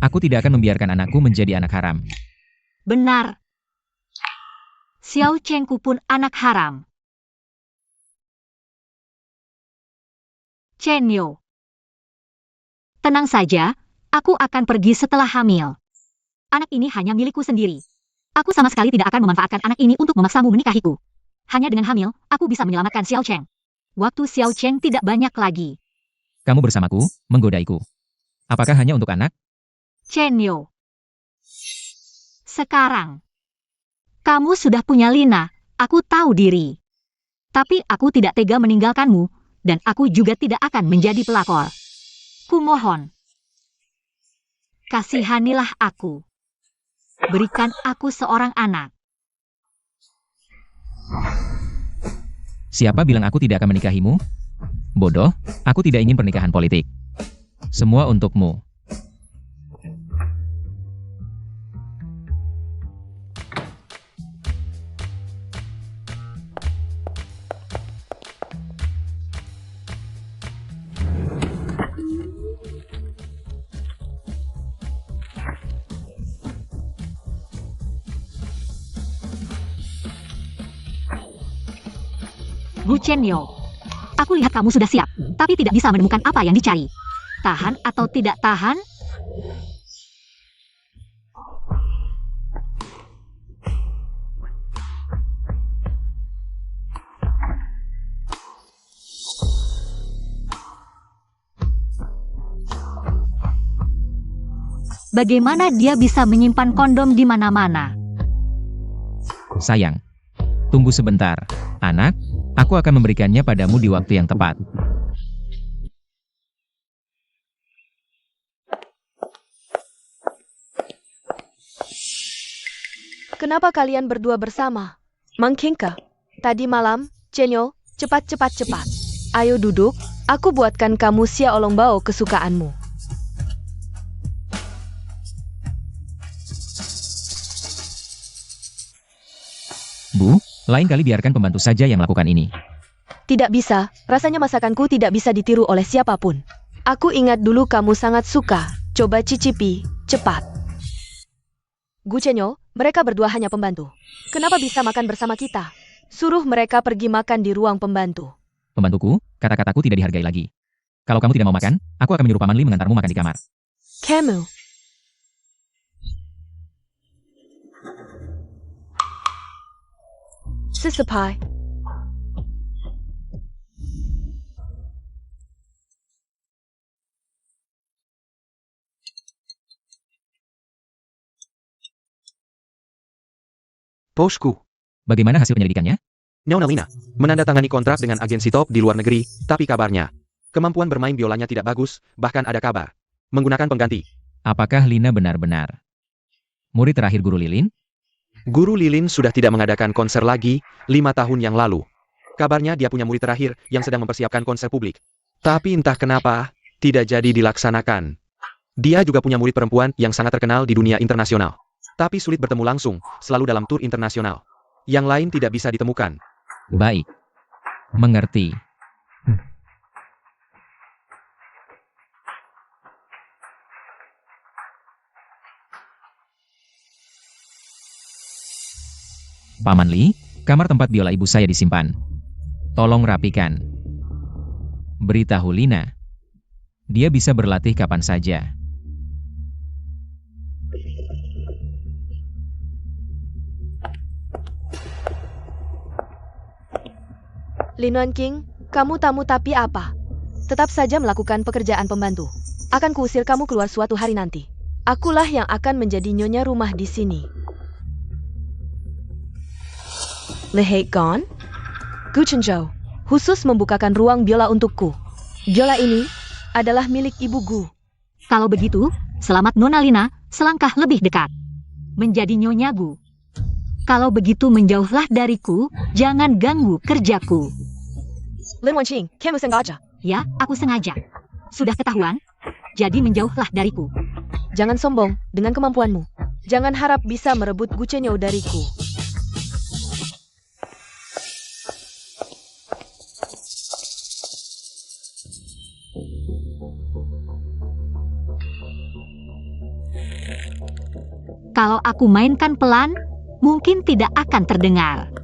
Aku tidak akan membiarkan anakku menjadi anak haram. Benar. Xiao Chengku pun anak haram. Chen Liu. Tenang saja, aku akan pergi setelah hamil. Anak ini hanya milikku sendiri. Aku sama sekali tidak akan memanfaatkan anak ini untuk memaksamu menikahiku. Hanya dengan hamil, aku bisa menyelamatkan Xiao Cheng. Waktu Xiao Cheng tidak banyak lagi. Kamu bersamaku, menggodaiku. Apakah hanya untuk anak? Chen Liu. Sekarang, kamu sudah punya Lina, aku tahu diri. Tapi aku tidak tega meninggalkanmu, dan aku juga tidak akan menjadi pelakor. Kumohon, kasihanilah aku. Berikan aku seorang anak. Siapa bilang aku tidak akan menikahimu? Bodoh, aku tidak ingin pernikahan politik. Semua untukmu. Gu Chenliu, aku lihat kamu sudah siap, tapi tidak bisa menemukan apa yang dicari. Tahan atau tidak tahan? Bagaimana dia bisa menyimpan kondom di mana-mana? Sayang, tunggu sebentar. Anak, aku akan memberikannya padamu di waktu yang tepat. Kenapa kalian berdua bersama? Mang Qingke, tadi malam, Chen Liu, cepat. Ayo duduk, aku buatkan kamu sia olong bao kesukaanmu. Bu, lain kali biarkan pembantu saja yang melakukan ini. Tidak bisa, rasanya masakanku tidak bisa ditiru oleh siapapun. Aku ingat dulu kamu sangat suka, coba cicipi, cepat. Gu Chenliu, mereka berdua hanya pembantu. Kenapa bisa makan bersama kita? Suruh mereka pergi makan di ruang pembantu. Pembantuku, kata-kataku tidak dihargai lagi. Kalau kamu tidak mau makan, aku akan menyuruh Paman Li mengantarmu makan di kamar. Kamu. Sesepai. Bosku, Bagaimana hasil penyelidikannya? Nona Lina, menandatangani kontrak dengan agensi top di luar negeri, tapi kabarnya, kemampuan bermain biolanya tidak bagus, bahkan ada kabar menggunakan pengganti. Apakah Lina benar-benar murid terakhir Guru Lilin? Guru Lilin sudah tidak mengadakan konser lagi, 5 tahun yang lalu. Kabarnya dia punya murid terakhir yang sedang mempersiapkan konser publik. Tapi entah kenapa, tidak jadi dilaksanakan. Dia juga punya murid perempuan yang sangat terkenal di dunia internasional. Tapi sulit bertemu langsung, selalu dalam tur internasional. Yang lain tidak bisa ditemukan. Baik. Mengerti. Paman Li, kamar tempat biola ibu saya disimpan. Tolong rapikan. Beritahu Lina. Dia bisa berlatih kapan saja. Lin Wanqing, kamu tamu tapi apa? Tetap saja melakukan pekerjaan pembantu. Akan kuusir kamu keluar suatu hari nanti. Akulah yang akan menjadi nyonya rumah di sini. Le Hei Gon, Gu Chenzhou, khusus membukakan ruang biola untukku. Biola ini adalah milik Ibu Gu. Kalau begitu, selamat Nona Lina, selangkah lebih dekat. Menjadi Nyonya Gu. Kalau begitu menjauhlah dariku, jangan ganggu kerjaku. Lin Wanqing, kamu sengaja. Ya, aku sengaja. Sudah ketahuan? Jadi menjauhlah dariku. Jangan sombong dengan kemampuanmu. Jangan harap bisa merebut Gu Chenyo dariku. Kalau aku mainkan pelan, mungkin tidak akan terdengar.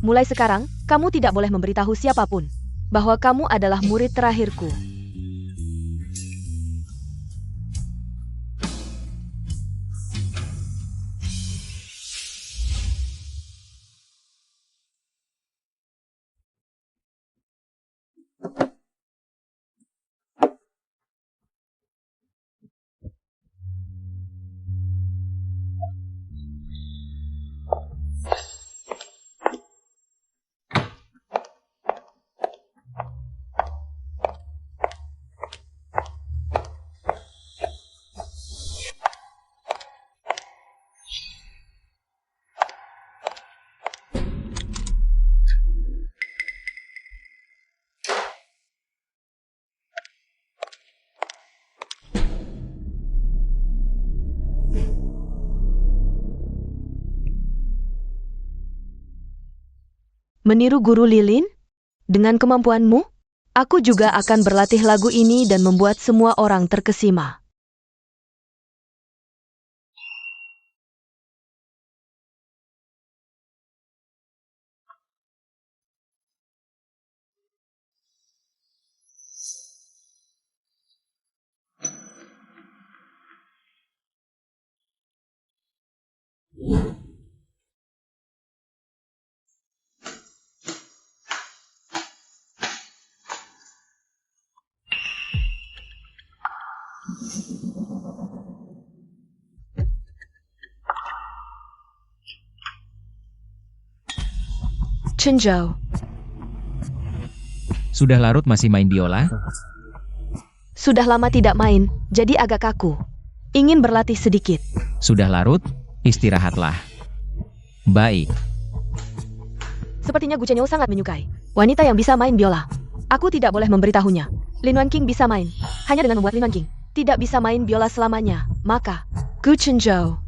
Mulai sekarang, kamu tidak boleh memberitahu siapapun bahwa kamu adalah murid terakhirku. Meniru Guru Lilin? Dengan kemampuanmu, aku juga akan berlatih lagu ini dan membuat semua orang terkesima. Chen Zhao, Sudah larut masih main biola? sudah lama tidak main, jadi agak kaku. Ingin berlatih sedikit. Sudah larut? Istirahatlah. Baik. Sepertinya Gu Chenyo sangat menyukai wanita yang bisa main biola. Aku tidak boleh memberitahunya. Lin Wanqing bisa main. Hanya dengan membuat Lin Wanqing tidak bisa main biola selamanya, maka Gu Chenyo.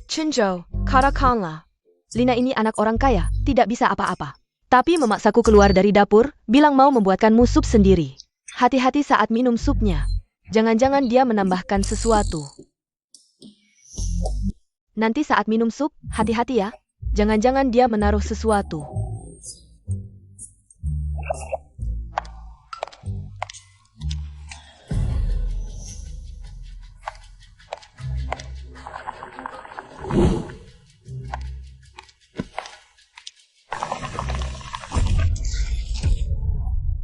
Chenjo, katakanlah. Lina ini anak orang kaya, tidak bisa apa-apa. Tapi memaksaku keluar dari dapur, bilang mau membuatkanmu sup sendiri. Hati-hati saat minum supnya. Jangan-jangan dia menambahkan sesuatu. Nanti saat minum sup, hati-hati ya. Jangan-jangan dia menaruh sesuatu.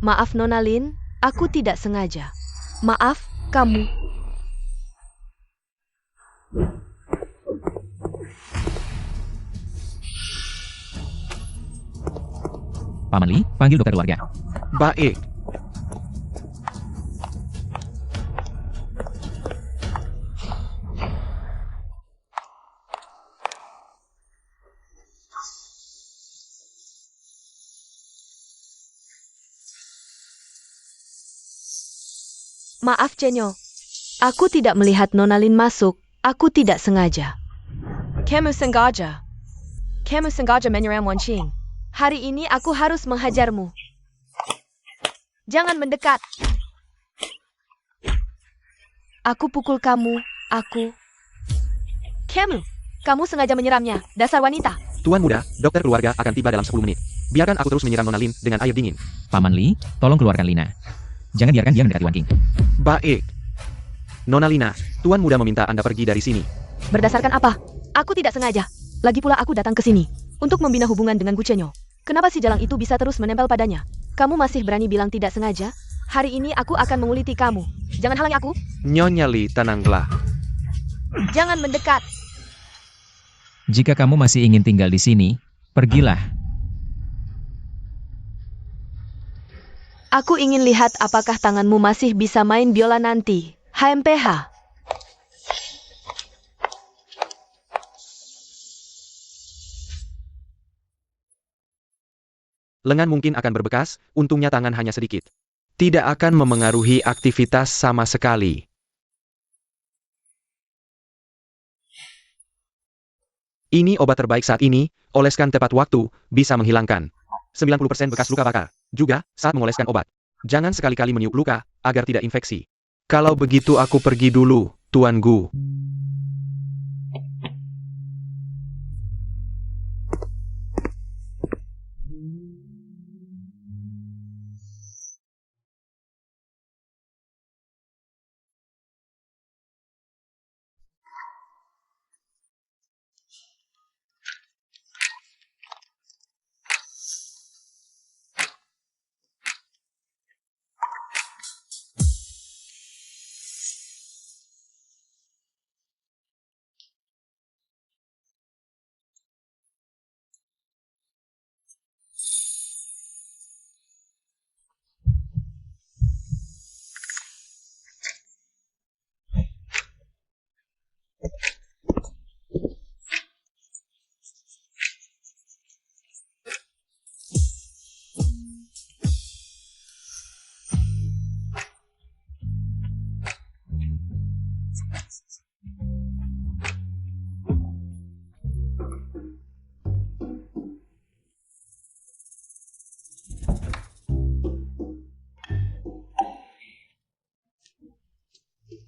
Maaf Nona Lin, aku tidak sengaja. Maaf, kamu. Paman Li, panggil dokter keluarga. Baik. Maaf Chenyo. Aku tidak melihat Nona Lin masuk. Aku tidak sengaja. Kamu sengaja. Kamu sengaja menyerang Wanqing. Hari ini aku harus menghajarmu. Jangan mendekat. Aku pukul kamu, kamu sengaja menyeramnya, dasar wanita. Tuan muda, dokter keluarga akan tiba dalam 10 menit. Biarkan aku terus menyiram Nona Lin dengan air dingin. Paman Li, tolong keluarkan Lina. Jangan biarkan dia mendekati Wan King. Baik. Nona Lina, Tuan muda meminta Anda pergi dari sini. Berdasarkan apa? Aku tidak sengaja. Lagi pula aku datang ke sini untuk membina hubungan dengan Gu Chenyo. Kenapa si jalang itu bisa terus menempel padanya? Kamu masih berani bilang tidak sengaja? Hari ini aku akan menguliti kamu. Jangan halangi aku. Nyonya Li, tenanglah. Jangan mendekat. Jika kamu masih ingin tinggal di sini, pergilah. Aku ingin lihat apakah tanganmu masih bisa main biola nanti. HMPH. Lengan mungkin akan berbekas, untungnya tangan hanya sedikit. Tidak akan memengaruhi aktivitas sama sekali. Ini obat terbaik saat ini, oleskan tepat waktu, bisa menghilangkan 90% bekas luka bakar. Juga, saat mengoleskan obat, jangan sekali-kali meniup luka, agar tidak infeksi. Kalau begitu aku pergi dulu, Tuan Gu.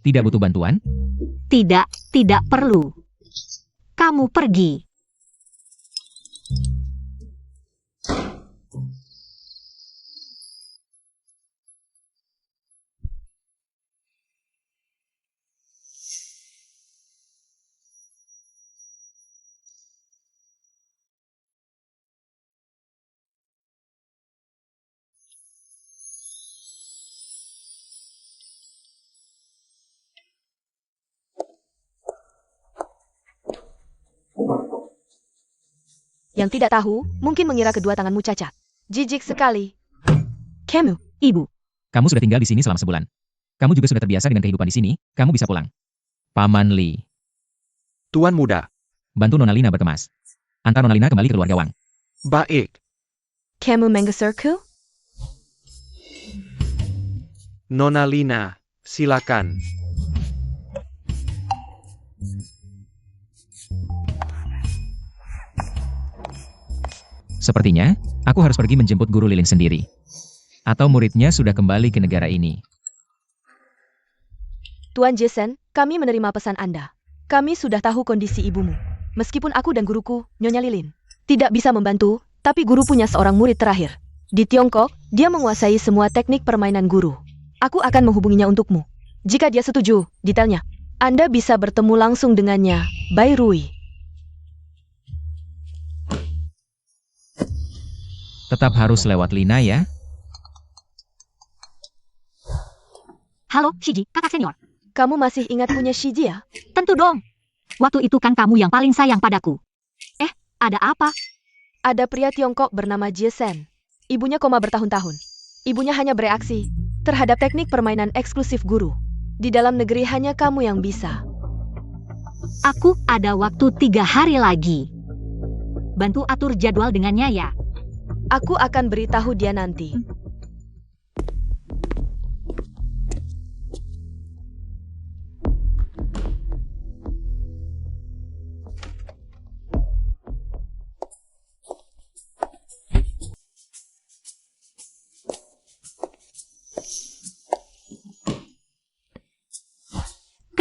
Tidak butuh bantuan? Tidak perlu. Kamu pergi. Yang tidak tahu, mungkin mengira kedua tanganmu cacat. Jijik sekali. Kamu, Ibu, Kamu sudah tinggal di sini selama sebulan. Kamu juga sudah terbiasa dengan kehidupan di sini, kamu bisa pulang. Paman Li, Tuan muda. bantu Nona Lina berkemas. Antar Nona Lina kembali ke keluarga Wang. Baik. kamu menggeserku? Nona Lina, silakan. Sepertinya, aku harus pergi menjemput guru lilin sendiri. Atau muridnya sudah kembali ke negara ini. Tuan Jason, kami menerima pesan Anda. Kami sudah tahu kondisi ibumu. Meskipun aku dan guruku, Nyonya Lilin, tidak bisa membantu, tapi guru punya seorang murid terakhir. Di Tiongkok, dia menguasai semua teknik permainan guru. Aku akan menghubunginya untukmu. Jika dia setuju, detailnya, Anda bisa bertemu langsung dengannya, Bai Rui. Tetap harus lewat Lina ya. halo, Shiji, kakak senior. Kamu masih ingat punya Shiji ya? Tentu dong. Waktu itu kan kamu yang paling sayang padaku. Ada apa? Ada pria Tiongkok bernama Jason. Ibunya koma bertahun-tahun. Ibunya hanya bereaksi terhadap teknik permainan eksklusif guru. Di dalam negeri hanya kamu yang bisa. Aku ada waktu 3 hari lagi. Bantu atur jadwal dengannya ya. Aku akan beritahu dia nanti.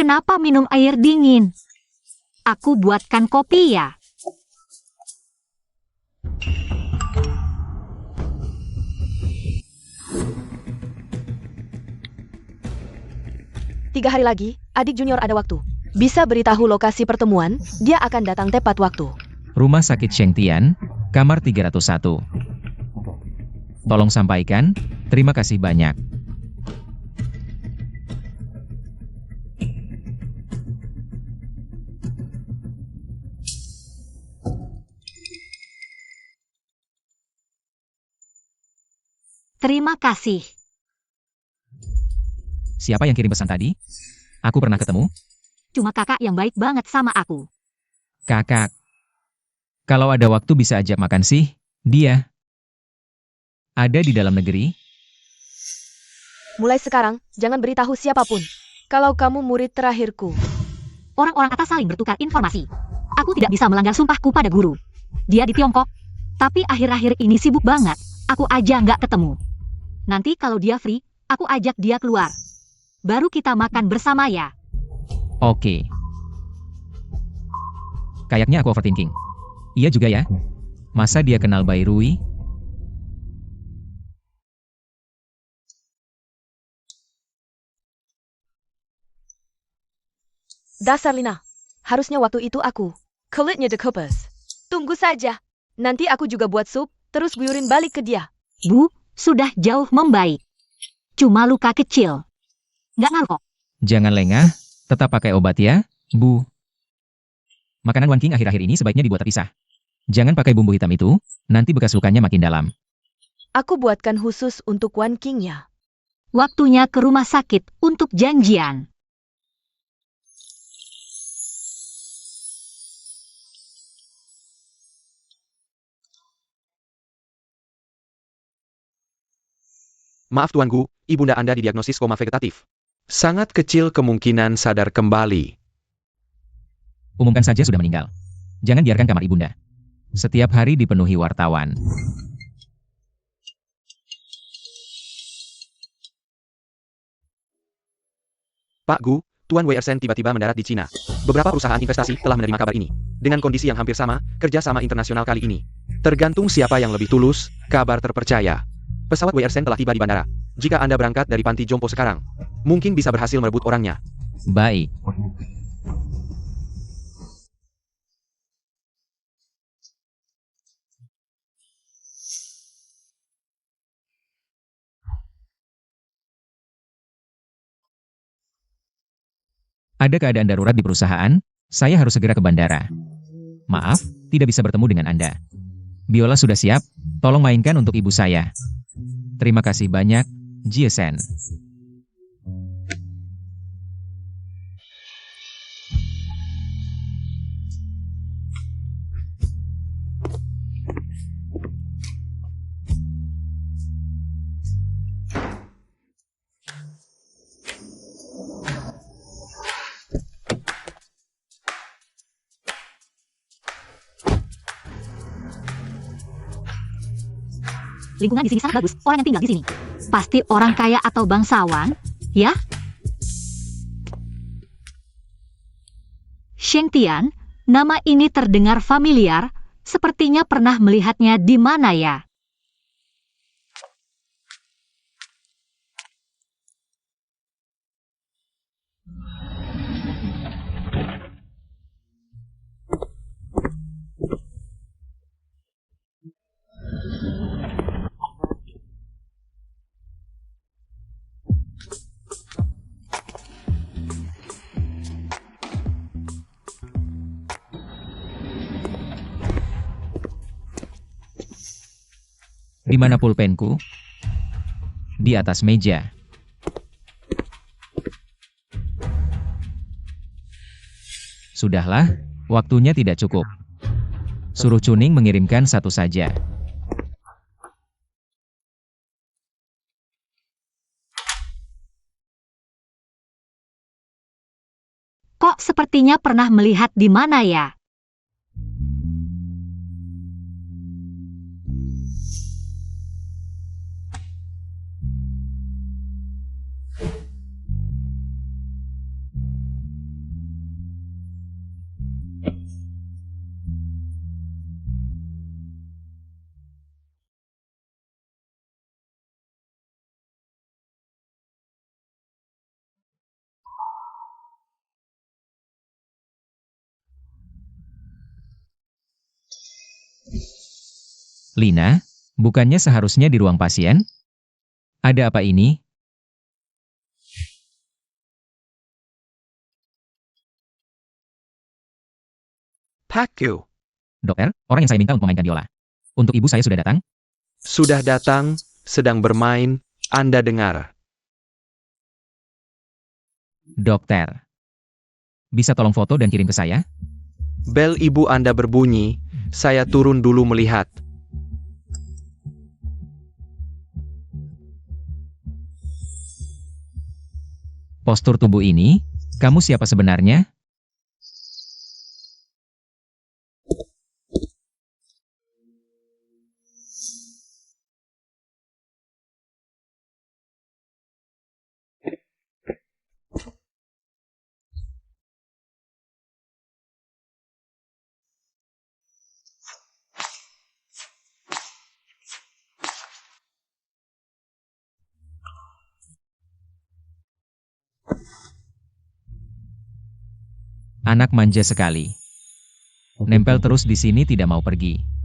Kenapa minum air dingin? Aku buatkan kopi ya. Tiga hari lagi, adik junior ada waktu. Bisa beritahu lokasi pertemuan, dia akan datang tepat waktu. Rumah sakit Shengtian, kamar 301. Tolong sampaikan, terima kasih banyak. Terima kasih. Siapa yang kirim pesan tadi? Aku pernah ketemu. Cuma kakak yang baik banget sama aku. Kakak. Kalau ada waktu bisa ajak makan sih, dia. Ada di dalam negeri? Mulai sekarang, jangan beritahu siapapun. Kalau kamu murid terakhirku. Orang-orang atas saling bertukar informasi. Aku tidak bisa melanggar sumpahku pada guru. Dia di Tiongkok. Tapi akhir-akhir ini sibuk banget. Aku aja nggak ketemu. Nanti kalau dia free, aku ajak dia keluar. Baru kita makan bersama ya. Oke. Kayaknya aku overthinking. Iya juga ya. Masa dia kenal Bai Rui? Dasar Lina. Harusnya waktu itu aku. Kulitnya dekopes. Tunggu saja. Nanti aku juga buat sup, terus guyurin balik ke dia. Bu, sudah jauh membaik. Cuma luka kecil. Nggak ngaruh kok. Jangan lengah, tetap pakai obat ya, Bu. Makanan Wan King akhir-akhir ini sebaiknya dibuat terpisah. Jangan pakai bumbu hitam itu, nanti bekas lukanya makin dalam. Aku buatkan khusus untuk Wan King-nya. Waktunya ke rumah sakit untuk janjian. Maaf tuanku, ibunda Anda didiagnosis koma vegetatif. Sangat kecil kemungkinan sadar kembali. Umumkan saja sudah meninggal. Jangan biarkan kamar ibunda. Setiap hari dipenuhi wartawan. Pak Gu, Tuan Wei Ersen tiba-tiba mendarat di Cina. Beberapa perusahaan investasi telah menerima kabar ini. Dengan kondisi yang hampir sama, kerjasama internasional kali ini. Tergantung siapa yang lebih tulus, kabar terpercaya. Pesawat Wei Ersen telah tiba di bandara. Jika Anda berangkat dari panti jompo sekarang, mungkin bisa berhasil merebut orangnya. Baik. Ada keadaan darurat di perusahaan, saya harus segera ke bandara. Maaf, tidak bisa bertemu dengan Anda. Biola sudah siap, tolong mainkan untuk ibu saya. Terima kasih banyak, Jiesen. Lingkungan di sini sangat bagus. Orang yang tinggal di sini pasti orang kaya atau bangsawan, ya? Shengtian, nama ini terdengar familiar. Sepertinya pernah melihatnya di mana ya? Di mana pulpenku? Di atas meja. Sudahlah, waktunya tidak cukup. Suruh Cuning mengirimkan satu saja. Kok sepertinya pernah melihat di mana ya? Lina, bukannya seharusnya di ruang pasien? Ada apa ini? Pakku. Dokter, orang yang saya minta untuk memainkan biola. Untuk ibu saya sudah datang? Sudah datang, sedang bermain, Anda dengar. Dokter. Bisa tolong foto dan kirim ke saya? Bel ibu Anda berbunyi, saya turun dulu melihat. Postur tubuh ini, kamu siapa sebenarnya? Anak manja sekali. Nempel terus di sini tidak mau pergi.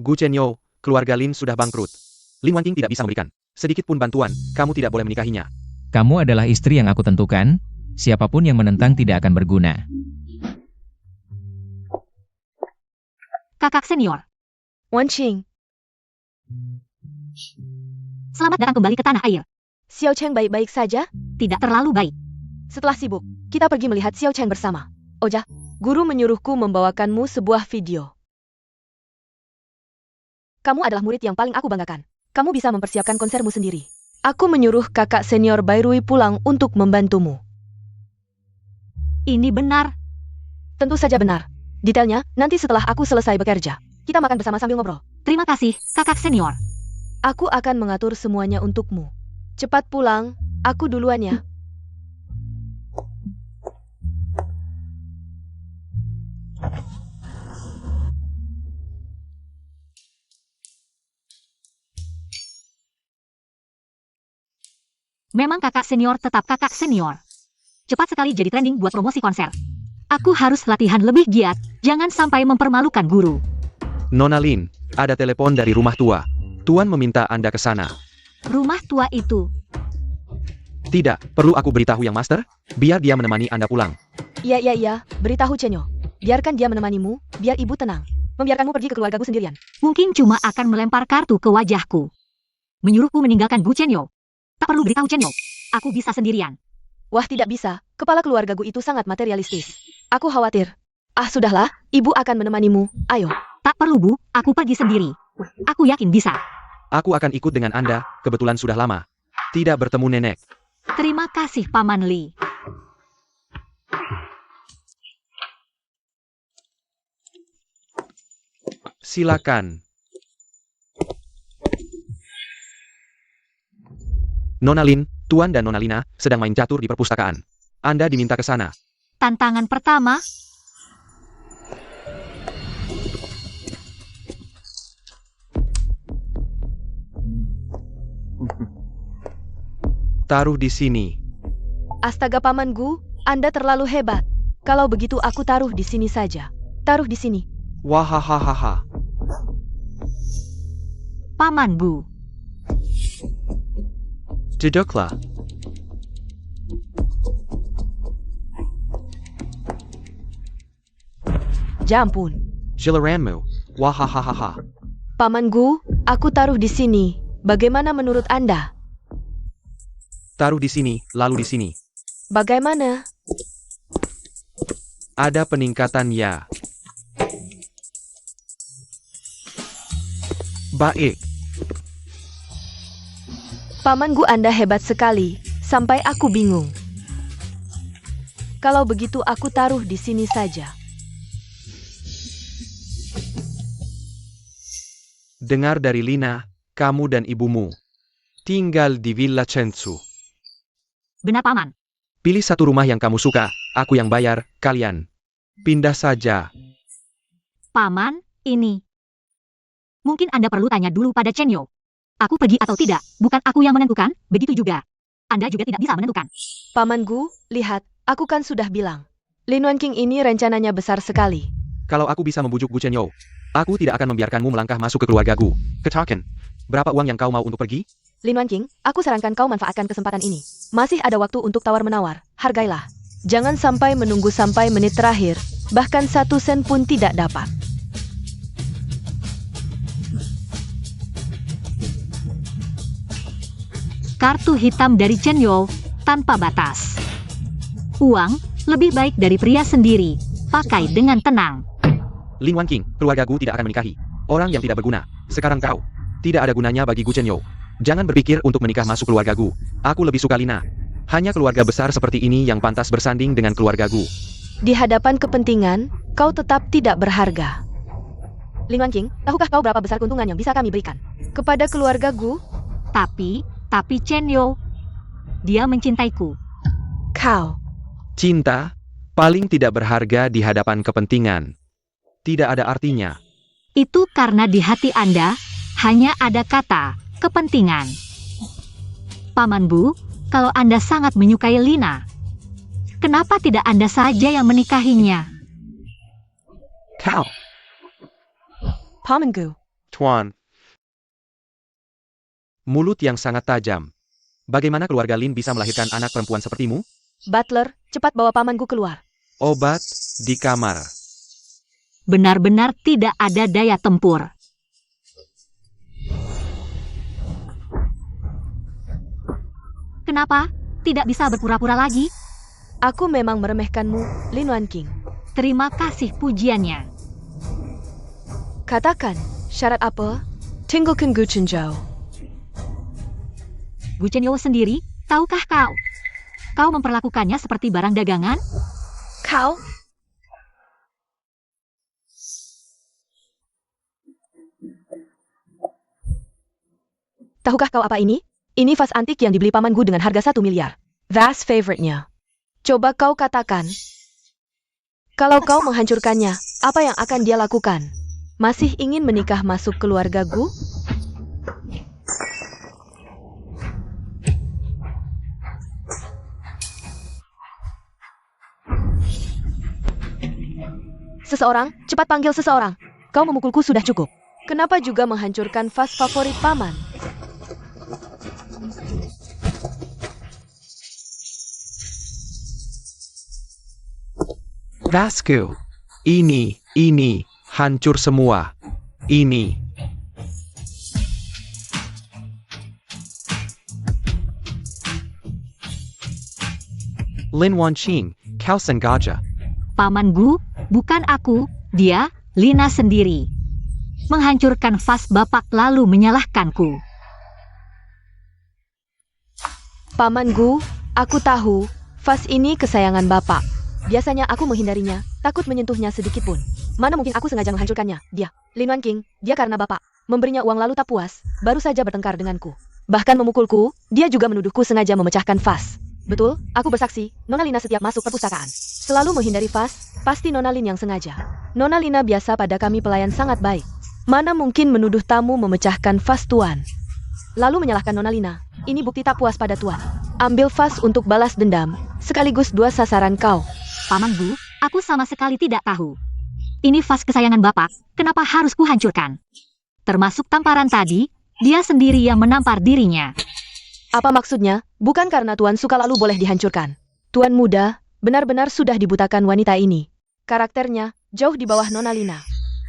Gu Chenyo, keluarga Lin sudah bangkrut. Lin Wanqing tidak bisa memberikan sedikit pun bantuan, kamu tidak boleh menikahinya. Kamu adalah istri yang aku tentukan, siapapun yang menentang tidak akan berguna. Kakak senior, Wanqing, selamat datang kembali ke tanah air. Xiao Cheng baik-baik saja? Tidak terlalu baik. Setelah sibuk, kita pergi melihat Xiao Cheng bersama. Oja, guru menyuruhku membawakanmu sebuah video. Kamu adalah murid yang paling aku banggakan. Kamu bisa mempersiapkan konsermu sendiri. Aku menyuruh kakak senior Bairui pulang untuk membantumu. Ini benar. Tentu saja benar. Detailnya, nanti setelah aku selesai bekerja. Kita makan bersama sambil ngobrol. Terima kasih, kakak senior. Aku akan mengatur semuanya untukmu. Cepat pulang, aku duluan ya. Memang kakak senior tetap kakak senior. Cepat sekali jadi trending buat promosi konser. Aku harus latihan lebih giat, jangan sampai mempermalukan guru. Nona Lin, ada telepon dari rumah tua. Tuan meminta Anda ke sana. Rumah tua itu. Tidak, perlu aku beritahu yang master? Biar dia menemani Anda pulang. Iya, beritahu Chenyo. Biarkan dia menemanimu, biar ibu tenang. Membiarkanmu pergi ke keluargaku sendirian. Mungkin cuma akan melempar kartu ke wajahku. Menyuruhku meninggalkan Gu Chenyo. Tak perlu beritahu Chenyo. Aku bisa sendirian. Wah, tidak bisa. Kepala keluargaku itu sangat materialistis. Aku khawatir. Ah, sudahlah. Ibu akan menemanimu. Ayo. Tak perlu, Bu. Aku pergi sendiri. Aku yakin bisa. Aku akan ikut dengan Anda, kebetulan sudah lama. Tidak bertemu nenek. Terima kasih, Paman Li. Silakan. Nona Lin, Tuan dan Nona Lina sedang main catur di perpustakaan. Anda diminta ke sana. Tantangan pertama, Taruh di sini. Astaga Paman Gu, Anda terlalu hebat. Kalau begitu aku taruh di sini saja. Taruh di sini. Wahahaha. Paman Bu. Duduklah. Jampun. Jilaranmu. Wahahaha. Paman Gu, aku taruh di sini. Bagaimana menurut Anda? Taruh di sini, lalu di sini. Bagaimana? Ada peningkatan ya. Baik. Paman Gu, Anda hebat sekali. Sampai aku bingung. Kalau begitu aku taruh di sini saja. Dengar dari Lina, kamu dan ibumu. Tinggal di Villa Chensu. Benar Paman. Pilih satu rumah yang kamu suka, aku yang bayar, kalian. Pindah saja. Paman, ini. Mungkin Anda perlu tanya dulu pada Chen Yo. Aku pergi atau tidak, bukan aku yang menentukan, begitu juga. Anda juga tidak bisa menentukan. Paman Gu, lihat, aku kan sudah bilang. Lin Wanqing ini rencananya besar sekali. Kalau aku bisa membujuk Gu Chen Yo, aku tidak akan membiarkanmu melangkah masuk ke keluarga Gu. Katakan, berapa uang yang kau mau untuk pergi? Lin Wanqing, aku sarankan kau manfaatkan kesempatan ini. Masih ada waktu untuk tawar-menawar, hargailah. Jangan sampai menunggu sampai menit terakhir, bahkan 1 sen pun tidak dapat. Kartu hitam dari Chen Yo, tanpa batas. Uang, lebih baik dari pria sendiri, pakai dengan tenang. Lin Wanqing, keluarga Gu tidak akan menikahi orang yang tidak berguna. Sekarang kau, tidak ada gunanya bagi Gu Chen Yo. Jangan berpikir untuk menikah masuk keluarga Gu. Aku lebih suka Lina. Hanya keluarga besar seperti ini yang pantas bersanding dengan keluarga Gu. Di hadapan kepentingan, kau tetap tidak berharga. Lin Wanqing, tahukah kau berapa besar keuntungan yang bisa kami berikan kepada keluarga Gu? Tapi Chen Yo, dia mencintaiku. Kau. Cinta, paling tidak berharga di hadapan kepentingan. Tidak ada artinya. Itu karena di hati Anda, hanya ada kata, kepentingan. Paman Bu, kalau Anda sangat menyukai Lina, kenapa tidak Anda saja yang menikahinya? Kau, Paman Gu. Tuan. Mulut yang sangat tajam. Bagaimana keluarga Lin bisa melahirkan anak perempuan sepertimu? Butler, cepat bawa Paman Gu keluar. Obat di kamar. Benar-benar tidak ada daya tempur. Kenapa? Tidak bisa berpura-pura lagi? Aku memang meremehkanmu, Lin Wanqing. Terima kasih pujiannya. Katakan, syarat apa? Tinggalkan Gu Chenzhou. Gu Chen Yo sendiri, tahukah kau? Kau memperlakukannya seperti barang dagangan? Kau? Tahukah kau apa ini? Ini vas antik yang dibeli Paman Gu dengan harga 1 miliar. Vas favorite-nya. Coba kau katakan. Kalau kau menghancurkannya, apa yang akan dia lakukan? Masih ingin menikah masuk keluarga Gu? Seseorang, cepat panggil seseorang. Kau memukulku sudah cukup. Kenapa juga menghancurkan vas favorit Paman? Vasco. Ini, hancur semua. Ini. Lin Wanqing, kau sengaja. Paman Gu, bukan aku, dia, Lina sendiri. Menghancurkan vas bapak lalu menyalahkanku. Paman Gu, aku tahu, vas ini kesayangan bapak. Biasanya aku menghindarinya, takut menyentuhnya sedikit pun. Mana mungkin aku sengaja menghancurkannya, dia. Lin Wanqing, dia karena bapak. Memberinya uang lalu tak puas, baru saja bertengkar denganku. Bahkan memukulku, dia juga menuduhku sengaja memecahkan vas. Betul, aku bersaksi, Nona Lina setiap masuk perpustakaan selalu menghindari vas, pasti Nona Lin yang sengaja. Nona Lina biasa pada kami pelayan sangat baik. Mana mungkin menuduh tamu memecahkan vas Tuan. Lalu menyalahkan Nona Lina, ini bukti tak puas pada Tuan. Ambil vas untuk balas dendam, sekaligus 2 sasaran kau. Paman Gu, aku sama sekali tidak tahu. Ini vas kesayangan bapak, kenapa harus kuhancurkan? Termasuk tamparan tadi, dia sendiri yang menampar dirinya. Apa maksudnya? Bukan karena Tuan suka lalu boleh dihancurkan. Tuan muda, benar-benar sudah dibutakan wanita ini. Karakternya, jauh di bawah Nona Lina.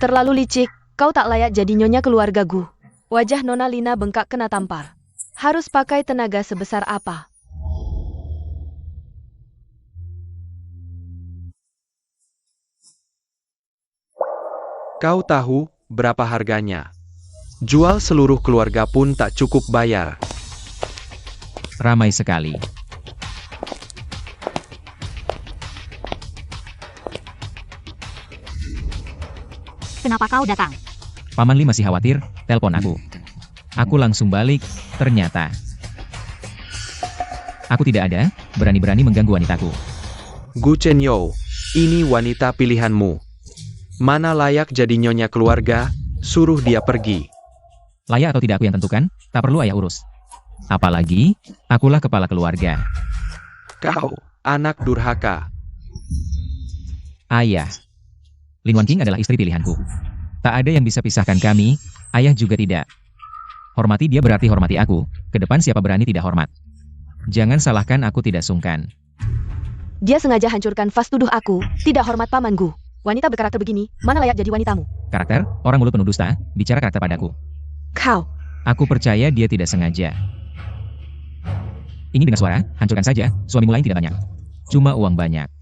Terlalu licik, kau tak layak jadi nyonya keluarga Gu. Wajah Nona Lina bengkak kena tampar. Harus pakai tenaga sebesar apa? Kau tahu berapa harganya? Jual seluruh keluarga pun tak cukup bayar. Ramai sekali. Kenapa kau datang? Paman Li masih khawatir, telepon aku. Aku langsung balik, ternyata Aku tidak ada, berani-berani mengganggu wanitaku. Gu Chenyo, ini wanita pilihanmu. Mana layak jadi nyonya keluarga, suruh dia pergi. Layak atau tidak aku yang tentukan, tak perlu ayah urus. Apalagi, akulah kepala keluarga. Kau, anak durhaka. Ayah. Lin Wanqing adalah istri pilihanku. Tak ada yang bisa pisahkan kami, ayah juga tidak. Hormati dia berarti hormati aku, ke depan siapa berani tidak hormat. Jangan salahkan aku tidak sungkan. Dia sengaja hancurkan vas tuduh aku, tidak hormat pamanku. Wanita berkarakter begini, mana layak jadi wanitamu? Karakter, orang mulut penuh dusta, bicara karakter padaku. Kau, Aku percaya dia tidak sengaja. Ingin dengar suara, hancurkan saja, suamimu lain tidak banyak. Cuma uang banyak.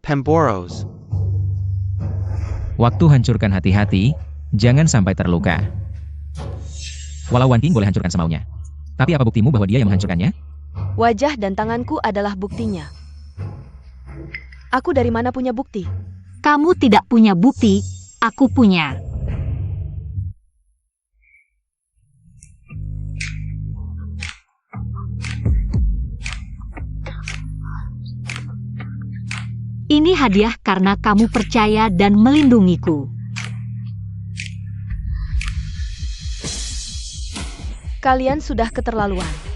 Pemboros. Waktu hancurkan hati-hati, jangan sampai terluka. Walau Wanqing boleh hancurkan semaunya. Tapi apa buktimu bahwa dia yang menghancurkannya? wajah dan tanganku adalah buktinya. Aku dari mana punya bukti? Kamu tidak punya bukti, aku punya. Ini hadiah karena kamu percaya dan melindungiku. Kalian sudah keterlaluan.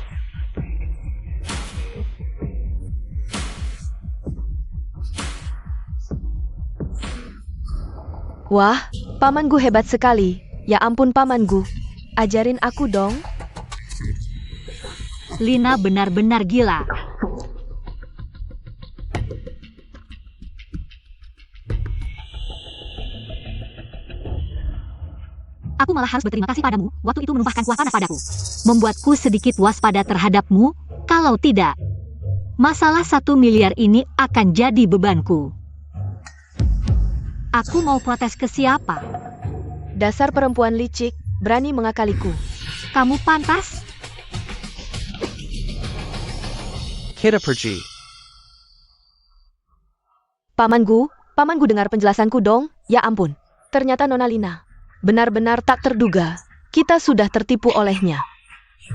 Wah, pamanku hebat sekali. Ya ampun pamanku. Ajarin aku dong. Lina benar-benar gila. Aku malah harus berterima kasih padamu, waktu itu menumpahkan kuah panas padaku. Membuatku sedikit waspada terhadapmu, kalau tidak, masalah 1 miliar ini akan jadi bebanku. Aku mau protes ke siapa? Dasar perempuan licik, berani mengakaliku. Kamu pantas? Kita pergi. Pamanku dengar penjelasanku dong, ya ampun. Ternyata Nona Lina. Benar-benar tak terduga, kita sudah tertipu olehnya.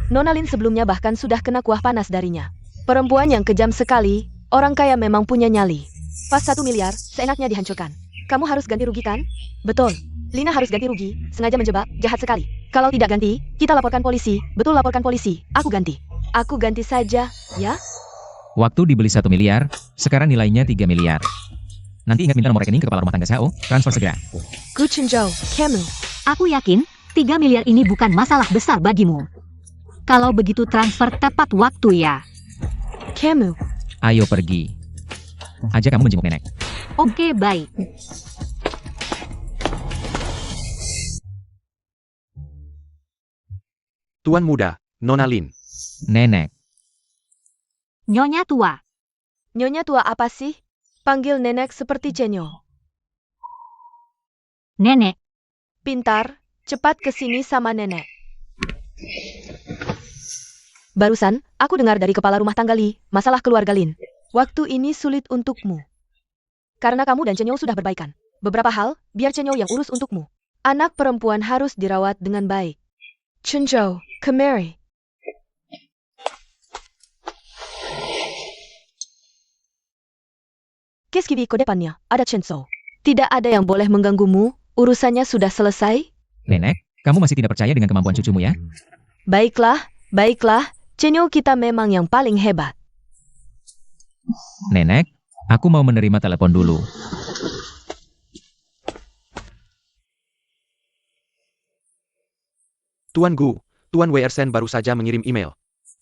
Nona Lin sebelumnya bahkan sudah kena kuah panas darinya. Perempuan yang kejam sekali, orang kaya memang punya nyali. Pas 1 miliar, seenaknya dihancurkan. Kamu harus ganti rugi kan? Betul, Lina harus ganti rugi, sengaja menjebak, jahat sekali. Kalau tidak ganti, kita laporkan polisi, betul laporkan polisi, aku ganti. Aku ganti saja, ya? Waktu dibeli 1 miliar, sekarang nilainya 3 miliar. Nanti ingat minta nomor rekening ke kepala rumah tangga Sao, transfer segera. Gu Chenjo, Camus. Aku yakin, 3 miliar ini bukan masalah besar bagimu. Kalau begitu transfer tepat waktu ya. Camus. Ayo pergi. Ajak kamu menjenguk nenek. Oke, baik. Tuan muda, Nona Lin. Nenek. Nyonya tua. Nyonya tua apa sih? Panggil nenek seperti Chenyo. Nenek. Pintar, cepat ke sini sama nenek. Barusan, aku dengar dari kepala rumah tangga Li, masalah keluarga Lin. Waktu ini sulit untukmu. Karena kamu dan Chenyo sudah berbaikan. Beberapa hal, biar Chenyo yang urus untukmu. Anak perempuan harus dirawat dengan baik. Chenjo, kemari. Kiskibi ke depannya, ada Chenso. Tidak ada yang boleh mengganggumu, urusannya sudah selesai. Nenek, kamu masih tidak percaya dengan kemampuan cucumu ya? Baiklah, Chenyo kita memang yang paling hebat. Nenek, aku mau menerima telepon dulu. Tuan Gu, Tuan Weiersen baru saja mengirim email.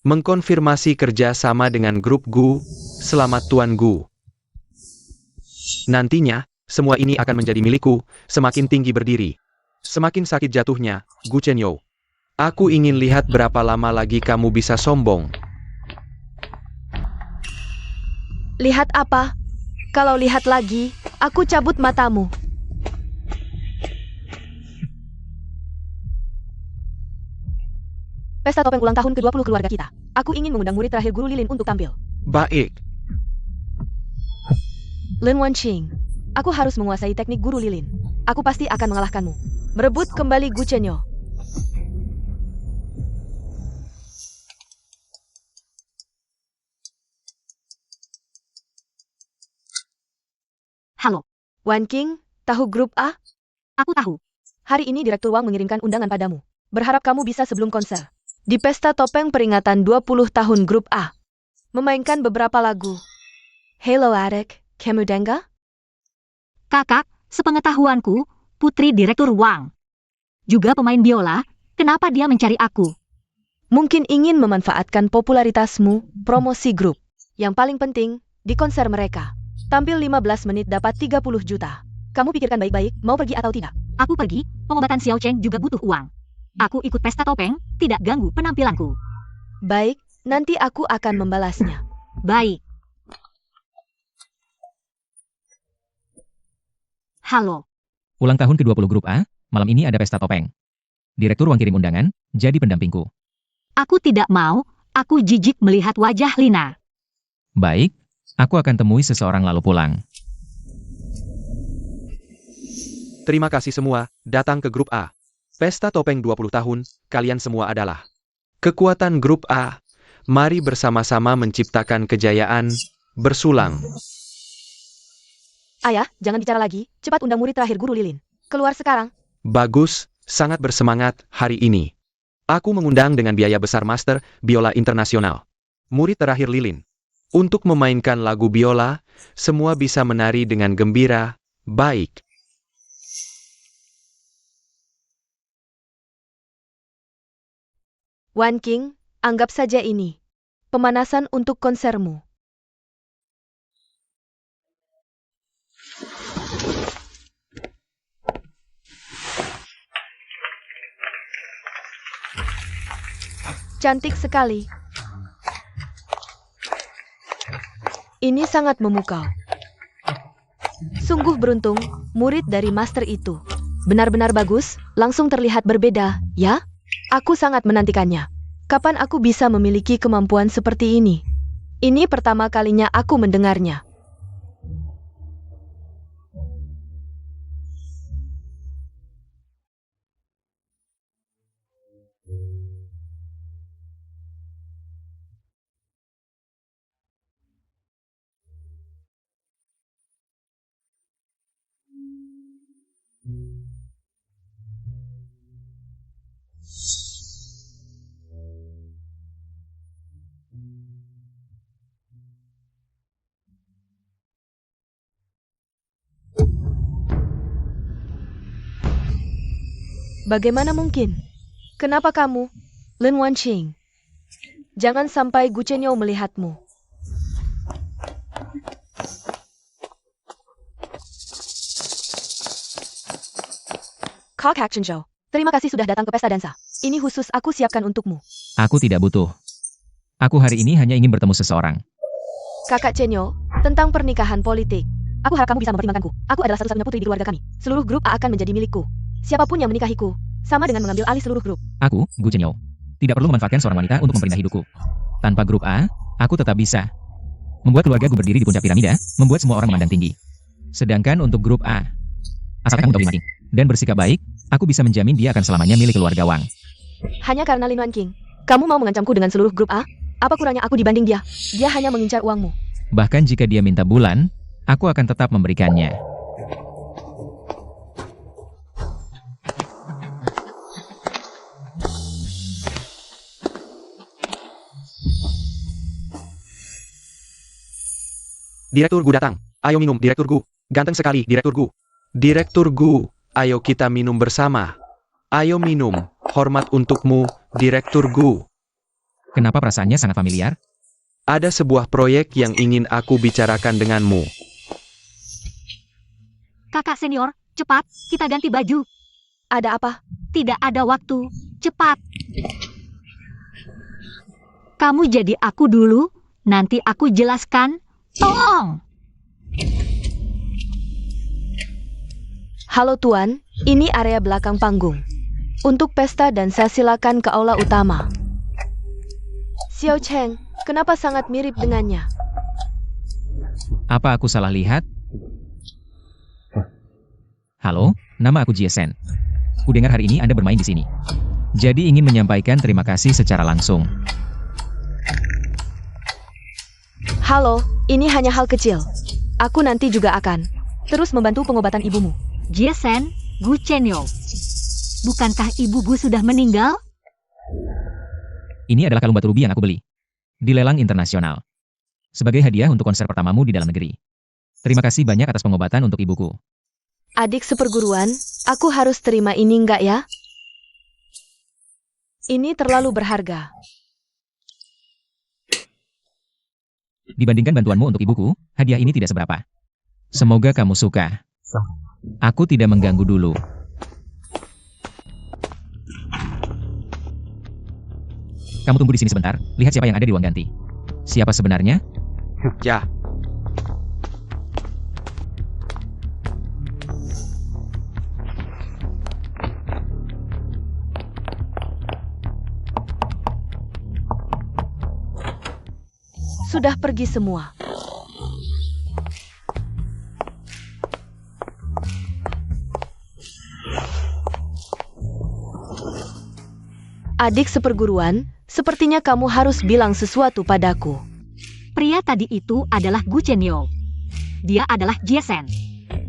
Mengkonfirmasi kerja sama dengan grup Gu. Selamat Tuan Gu. Nantinya, semua ini akan menjadi milikku, semakin tinggi berdiri. Semakin sakit jatuhnya, Gu Chenyo. Aku ingin lihat berapa lama lagi kamu bisa sombong. Lihat apa? Kalau lihat lagi, aku cabut matamu. Pesta topeng ulang tahun ke-20 keluarga kita. Aku ingin mengundang murid terakhir Guru Lilin untuk tampil. Baik. Lin Wanqing. Aku harus menguasai teknik Guru Lilin. Aku pasti akan mengalahkanmu. Merebut kembali Gu Chenyo. Wan King, tahu grup A? Aku tahu. Hari ini Direktur Wang mengirimkan undangan padamu. Berharap kamu bisa sebelum konser. Di pesta topeng peringatan 20 tahun grup A. Memainkan beberapa lagu. Hello Adik, kamu dengar? Kakak, sepengetahuanku, putri Direktur Wang. Juga pemain biola, kenapa dia mencari aku? Mungkin ingin memanfaatkan popularitasmu, promosi grup. Yang paling penting, di konser mereka. Tampil 15 menit dapat 30 juta. Kamu pikirkan baik-baik, mau pergi atau tidak? Aku pergi, pengobatan Xiao Cheng juga butuh uang. Aku ikut pesta topeng, tidak ganggu penampilanku. Baik, nanti aku akan membalasnya. Baik. Halo. Ulang tahun ke-20 grup A, malam ini ada pesta topeng. Direktur Wang kirim undangan, jadi pendampingku. Aku tidak mau, aku jijik melihat wajah Lina. Baik, aku akan temui seseorang lalu pulang. Terima kasih semua, datang ke grup A. Pesta topeng 20 tahun, kalian semua adalah kekuatan grup A. Mari bersama-sama menciptakan kejayaan, bersulang. Ayah, jangan bicara lagi, cepat undang murid terakhir Guru Lilin. Keluar sekarang. Bagus, sangat bersemangat hari ini. Aku mengundang dengan biaya besar Master Biola Internasional. Murid terakhir Lilin. Untuk memainkan lagu biola, semua bisa menari dengan gembira, baik. Wan King, anggap saja ini pemanasan untuk konsermu. Cantik sekali. Ini sangat memukau. Sungguh beruntung, murid dari master itu. Benar-benar bagus, langsung terlihat berbeda, ya? Aku sangat menantikannya. Kapan aku bisa memiliki kemampuan seperti ini? Ini pertama kalinya aku mendengarnya. Bagaimana mungkin? Kenapa kamu, Lin Wanqing? Jangan sampai Gu Chenyo melihatmu. Kak Chenjo, terima kasih sudah datang ke pesta dansa. Ini khusus aku siapkan untukmu. Aku tidak butuh. Aku hari ini hanya ingin bertemu seseorang. Kakak Chenyo, tentang pernikahan politik. Aku harap kamu bisa mempertimbangkanku. Aku adalah satu-satunya putri di keluarga kami. Seluruh grup A akan menjadi milikku. Siapapun yang menikahiku, sama dengan mengambil alih seluruh grup. Aku, Gu Chenyo, tidak perlu memanfaatkan seorang wanita untuk memperindah hidupku. Tanpa grup A, aku tetap bisa membuat keluargaku berdiri di puncak piramida, membuat semua orang memandang tinggi. Sedangkan untuk grup A, asalkan kamu tahu Lin dan bersikap baik, aku bisa menjamin dia akan selamanya milik keluarga Wang. Hanya karena Lin Wanqing, kamu mau mengancamku dengan seluruh grup A? Apa kurangnya aku dibanding dia? Dia hanya mengincar uangmu. Bahkan jika dia minta bulan, aku akan tetap memberikannya. Direktur Gu datang. Ayo minum, Direktur Gu. Ganteng sekali, Direktur Gu. Direktur Gu, ayo kita minum bersama. Ayo minum. Hormat untukmu, Direktur Gu. Kenapa perasaannya sangat familiar? Ada sebuah proyek yang ingin aku bicarakan denganmu. Kakak senior, cepat, kita ganti baju. Ada apa? Tidak ada waktu, cepat. Kamu jadi aku dulu, nanti aku jelaskan. Tolong. Halo Tuan, ini area belakang panggung. Untuk pesta dansa silakan ke aula utama. Xiao Cheng, kenapa sangat mirip dengannya? Apa aku salah lihat? Halo, nama aku Jie Sen. Kudengar hari ini Anda bermain di sini. Jadi ingin menyampaikan terima kasih secara langsung. Halo, ini hanya hal kecil. Aku nanti juga akan terus membantu pengobatan ibumu. Jiesen, Gu Chenyo. Bukankah ibu Gu sudah meninggal? Ini adalah kalung batu rubi yang aku beli. Di lelang internasional. Sebagai hadiah untuk konser pertamamu di dalam negeri. Terima kasih banyak atas pengobatan untuk ibuku. Adik seperguruan, aku harus terima ini enggak ya? Ini terlalu berharga. Dibandingkan bantuanmu untuk ibuku, hadiah ini tidak seberapa. Semoga kamu suka. Aku tidak mengganggu dulu. Kamu tunggu di sini sebentar, lihat siapa yang ada di ruang ganti. Siapa sebenarnya? Ya, Sudah pergi semua. Adik seperguruan, sepertinya kamu harus bilang sesuatu padaku. Pria tadi itu adalah Gu Chenyo. Dia adalah Jiesen.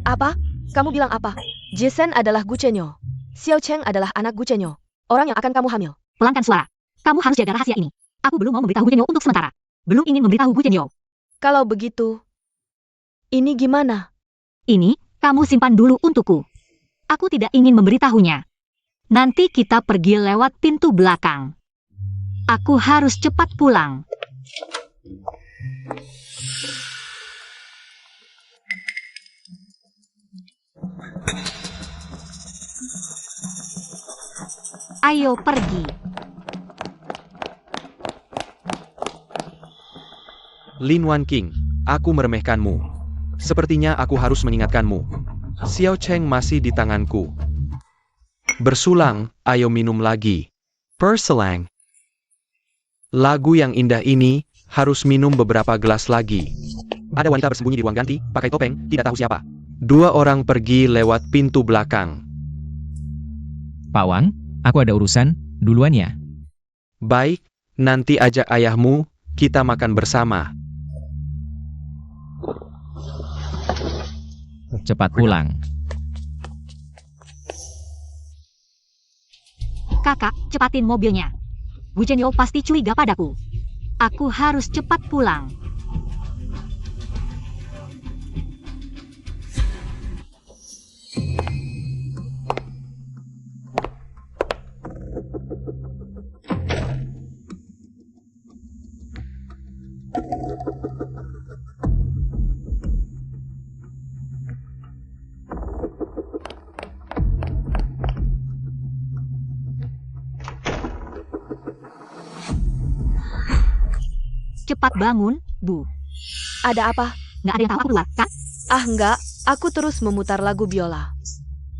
Apa? Kamu bilang apa? Jason adalah Gu Chenyo. Xiao Cheng adalah anak Gu Chenyo. Orang yang akan kamu hamil. Pelangkan suara. Kamu harus jaga rahasia ini. Aku belum mau memberitahu Gu Chenyo untuk sementara. Belum ingin memberitahu Gu Chenyo. Kalau begitu, ini gimana? Ini, kamu simpan dulu untukku. Aku tidak ingin memberitahunya. Nanti kita pergi lewat pintu belakang. Aku harus cepat pulang. Ayo pergi. Lin Wan King, aku meremehkanmu. Sepertinya aku harus mengingatkanmu. Xiao Cheng masih di tanganku. Bersulang, ayo minum lagi. Perselang. Lagu yang indah ini, harus minum beberapa gelas lagi. Ada wanita bersembunyi di ruang ganti, pakai topeng, tidak tahu siapa. Dua orang pergi lewat pintu belakang. Pak Wang, aku ada urusan, duluan ya. Baik, nanti ajak ayahmu, kita makan bersama. Cepat pulang. Kakak, cepatin mobilnya. Gu Chenyo pasti curiga padaku. Aku harus cepat pulang. Cepat bangun, Bu. Ada apa? Nggak ada yang tahu aku keluar, kan? Ah enggak, aku terus memutar lagu biola.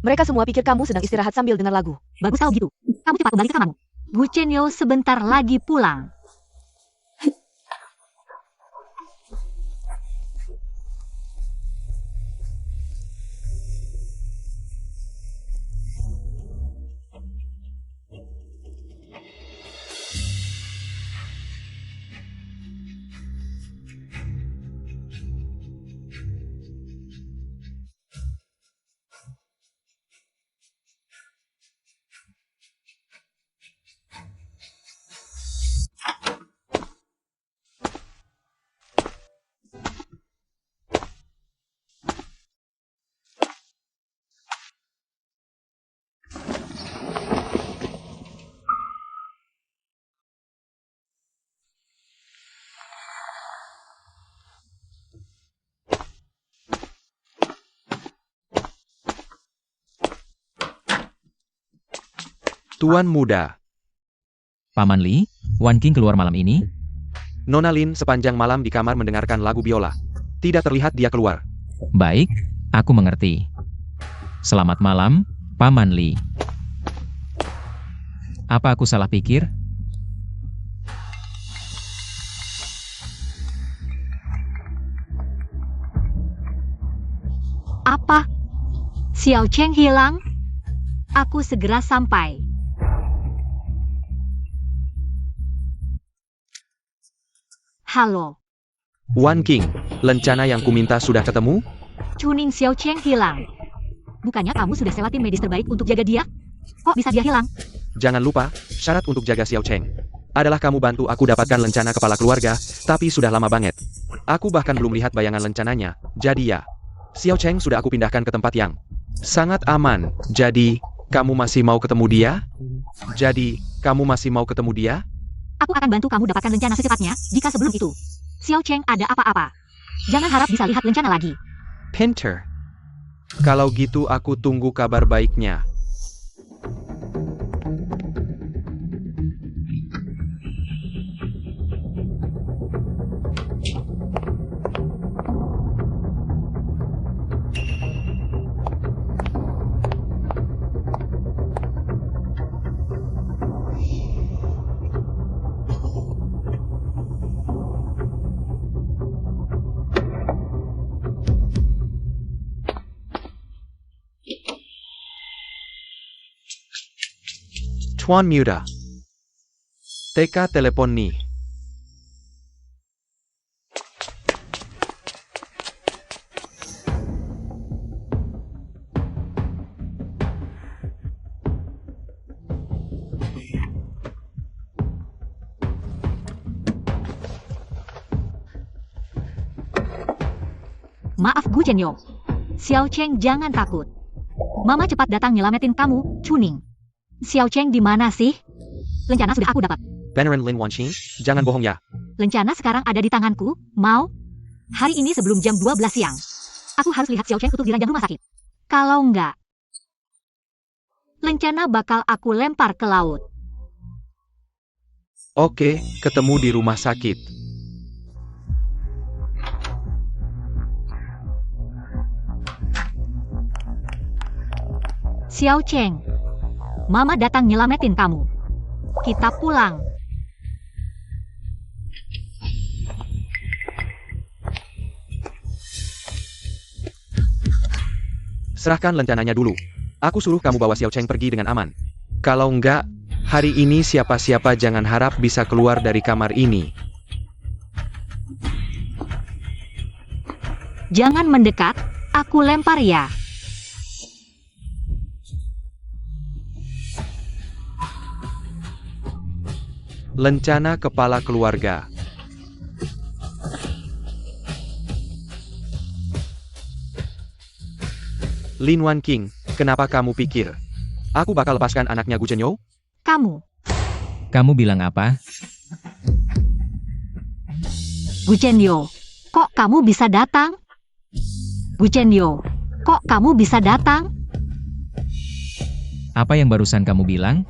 Mereka semua pikir kamu sedang istirahat sambil dengar lagu. Bagus kalau gitu. Kamu cepat kembali ke kamarmu. Gu Chenyo sebentar lagi pulang. Tuan muda, Paman Li, Wan King keluar malam ini? Nona Lin sepanjang malam di kamar mendengarkan lagu biola. Tidak terlihat dia keluar. Baik, aku mengerti. Selamat malam, Paman Li. Apa aku salah pikir? Apa? Xiao Cheng hilang? Aku segera sampai. Halo. Wan King, lencana yang kuminta sudah ketemu? Chuning Xiao Cheng hilang. Bukannya kamu sudah sewa tim medis terbaik untuk jaga dia? Kok bisa dia hilang? Jangan lupa, syarat untuk jaga Xiao Cheng adalah kamu bantu aku dapatkan lencana kepala keluarga, tapi sudah lama banget. Aku bahkan belum lihat bayangan lencananya, jadi ya. Xiao Cheng sudah aku pindahkan ke tempat yang sangat aman. Jadi, kamu masih mau ketemu dia? Aku akan bantu kamu dapatkan lencana secepatnya, jika sebelum itu Xiao Cheng ada apa-apa. Jangan harap bisa lihat lencana lagi. Pinter. Kalau gitu aku tunggu kabar baiknya. Tuan Muda. TK telepon ni. Maaf Gu Zhenyo. Xiao Cheng jangan takut. Mama cepat datang nyelamatin kamu, Chuning. Xiao Cheng di mana sih? Lencana sudah aku dapat. Beneran Lin Wanqing, jangan bohong ya. Lencana sekarang ada di tanganku, mau? Hari ini sebelum jam 12 siang. Aku harus lihat Xiao Cheng untuk diranjang rumah sakit. Kalau enggak, lencana bakal aku lempar ke laut. Oke, ketemu di rumah sakit. Xiao Cheng, Mama datang nyelamatin kamu. Kita pulang. Serahkan lencananya dulu. Aku suruh kamu bawa Xiao Cheng pergi dengan aman. Kalau enggak, hari ini siapa-siapa jangan harap bisa keluar dari kamar ini. Jangan mendekat, aku lempar ya. Lencana kepala keluarga. Lin Wanqing, kenapa kamu pikir aku bakal lepaskan anaknya Gu Zhenyo? Kamu bilang apa? Gu Zhenyo, kok kamu bisa datang? Gu Zhenyo, kok kamu bisa datang? Apa yang barusan kamu bilang?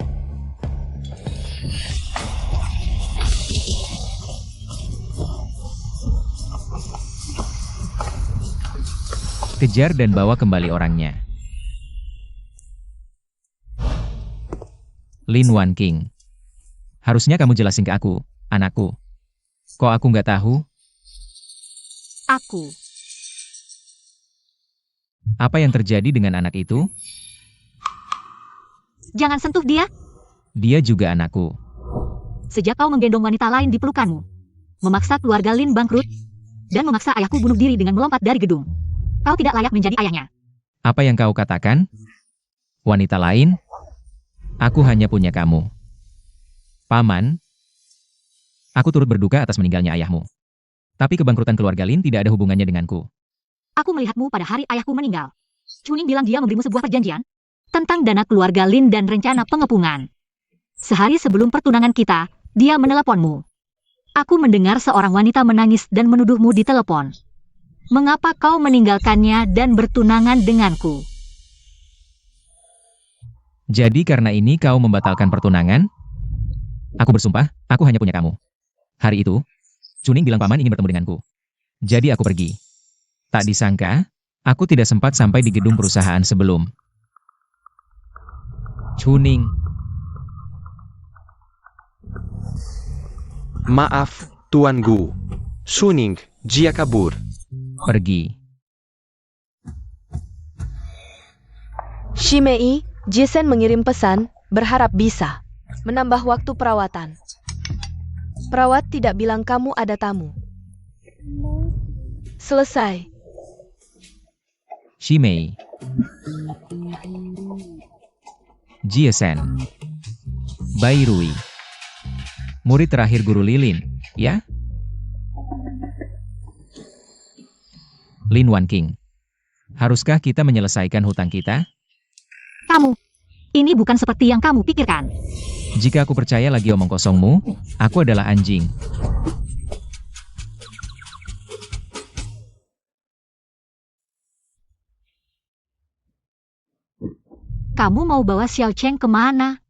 Kejar dan bawa kembali orangnya. Lin Wanqing. Harusnya kamu jelasin ke aku, anakku. Kok aku nggak tahu? Aku. Apa yang terjadi dengan anak itu? Jangan sentuh dia. Dia juga anakku. Sejak kau menggendong wanita lain di pelukanmu, memaksa keluarga Lin bangkrut, dan memaksa ayahku bunuh diri dengan melompat dari gedung. Kau tidak layak menjadi ayahnya. Apa yang kau katakan? Wanita lain? Aku hanya punya kamu. Paman, aku turut berduka atas meninggalnya ayahmu. Tapi kebangkrutan keluarga Lin tidak ada hubungannya denganku. Aku melihatmu pada hari ayahku meninggal. Chuning bilang dia memberimu sebuah perjanjian tentang dana keluarga Lin dan rencana pengepungan. Sehari sebelum pertunangan kita, dia meneleponmu. Aku mendengar seorang wanita menangis dan menuduhmu di telepon. Mengapa kau meninggalkannya dan bertunangan denganku? Jadi karena ini kau membatalkan pertunangan? Aku bersumpah, aku hanya punya kamu. Hari itu, Chuning bilang paman ingin bertemu denganku. Jadi aku pergi. Tak disangka, aku tidak sempat sampai di gedung perusahaan sebelum. Chuning. Maaf, Tuan Gu. Chuning, dia kabur. Pergi. Shimei, Jason mengirim pesan, berharap bisa menambah waktu perawatan. Perawat tidak bilang kamu ada tamu. Selesai. Shimei. Jiesen. Bai Rui. Murid terakhir Guru Lilin, ya? Lin Wan King. Haruskah kita menyelesaikan hutang kita? Kamu, ini bukan seperti yang kamu pikirkan. Jika aku percaya lagi omong kosongmu, aku adalah anjing. Kamu mau bawa Xiao Cheng kemana?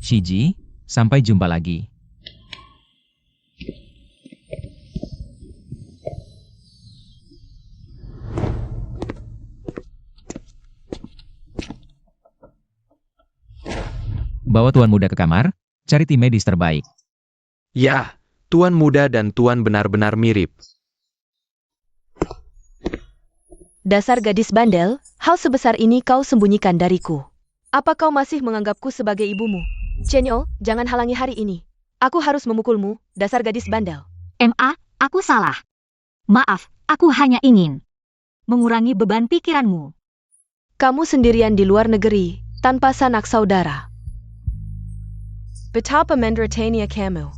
Shiji, sampai jumpa lagi. Bawa tuan muda ke kamar, cari tim medis terbaik. Ya, tuan muda dan tuan benar-benar mirip. Dasar gadis bandel, hal sebesar ini kau sembunyikan dariku. Apa kau masih menganggapku sebagai ibumu? Chenyo, jangan halangi hari ini. Aku harus memukulmu, dasar gadis bandel. Aku salah. Maaf, aku hanya ingin mengurangi beban pikiranmu. Kamu sendirian di luar negeri, tanpa sanak saudara. Betapa menderitanya kamu.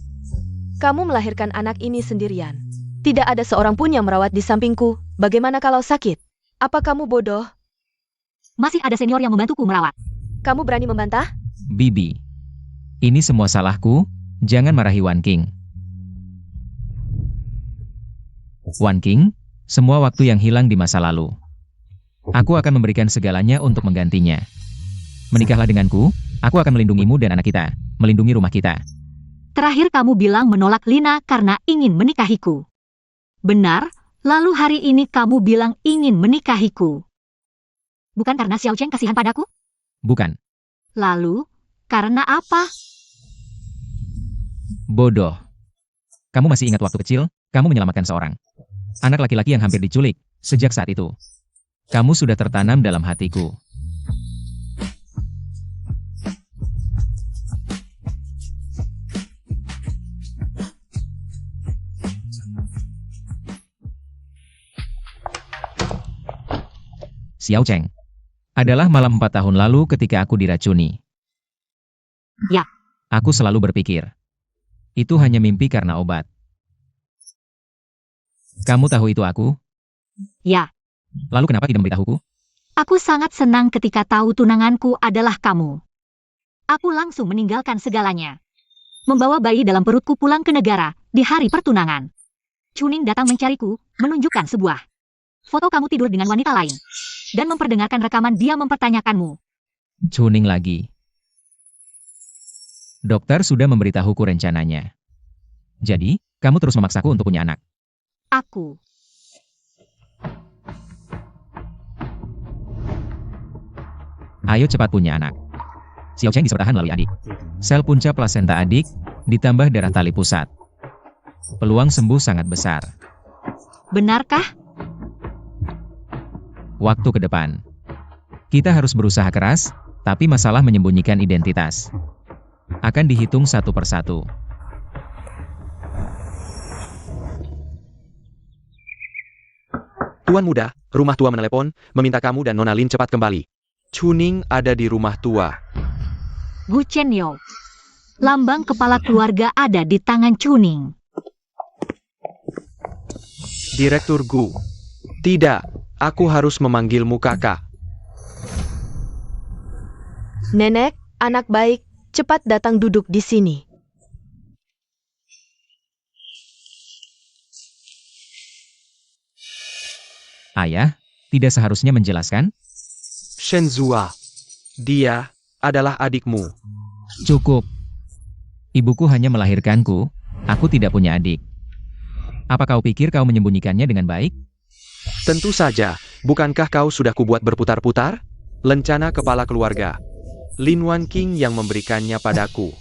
Kamu melahirkan anak ini sendirian. Tidak ada seorang pun yang merawat di sampingku. Bagaimana kalau sakit? Apa kamu bodoh? Masih ada senior yang membantuku merawat. Kamu berani membantah? Bibi, ini semua salahku, jangan marahi Wan King. Wan King, semua waktu yang hilang di masa lalu. Aku akan memberikan segalanya untuk menggantinya. Menikahlah denganku, aku akan melindungimu dan anak kita, melindungi rumah kita. Terakhir kamu bilang menolak Lina karena ingin menikahiku. Benar, lalu hari ini kamu bilang ingin menikahiku. Bukan karena Xiao Cheng kasihan padaku? Bukan. Lalu, karena apa? Bodoh. Kamu masih ingat waktu kecil, kamu menyelamatkan seorang anak laki-laki yang hampir diculik. Sejak saat itu, kamu sudah tertanam dalam hatiku. Xiao Cheng. Adalah malam 4 tahun lalu ketika aku diracuni. Ya. Aku selalu berpikir, itu hanya mimpi karena obat. Kamu tahu itu aku? Ya. Lalu kenapa tidak memberitahuku? Aku sangat senang ketika tahu tunanganku adalah kamu. Aku langsung meninggalkan segalanya. Membawa bayi dalam perutku pulang ke negara di hari pertunangan. Chuning datang mencariku, menunjukkan sebuah foto kamu tidur dengan wanita lain. Dan memperdengarkan rekaman dia mempertanyakanmu. Chuning lagi. Dokter sudah memberitahuku rencananya. Jadi, kamu terus memaksaku untuk punya anak. Aku. Ayo cepat punya anak. Xiao Cheng disertahan melalui adik. Sel punca plasenta adik, ditambah darah tali pusat. Peluang sembuh sangat besar. Benarkah? Waktu ke depan. Kita harus berusaha keras, tapi masalah menyembunyikan identitas akan dihitung satu persatu. Tuan muda, rumah tua menelepon, meminta kamu dan Nona Lin cepat kembali. Chuning ada di rumah tua. Gu Chenyo. Lambang kepala keluarga ada di tangan Chuning. Direktur Gu. Tidak, aku harus memanggilmu kakak. Nenek, anak baik, cepat datang duduk di sini. Ayah, tidak seharusnya menjelaskan? Shenzhua. Dia adalah adikmu. Cukup. Ibuku hanya melahirkanku, aku tidak punya adik. Apa kau pikir kau menyembunyikannya dengan baik? Tentu saja, bukankah kau sudah kubuat berputar-putar? Lencana kepala keluarga. Lin Wan King yang memberikannya padaku.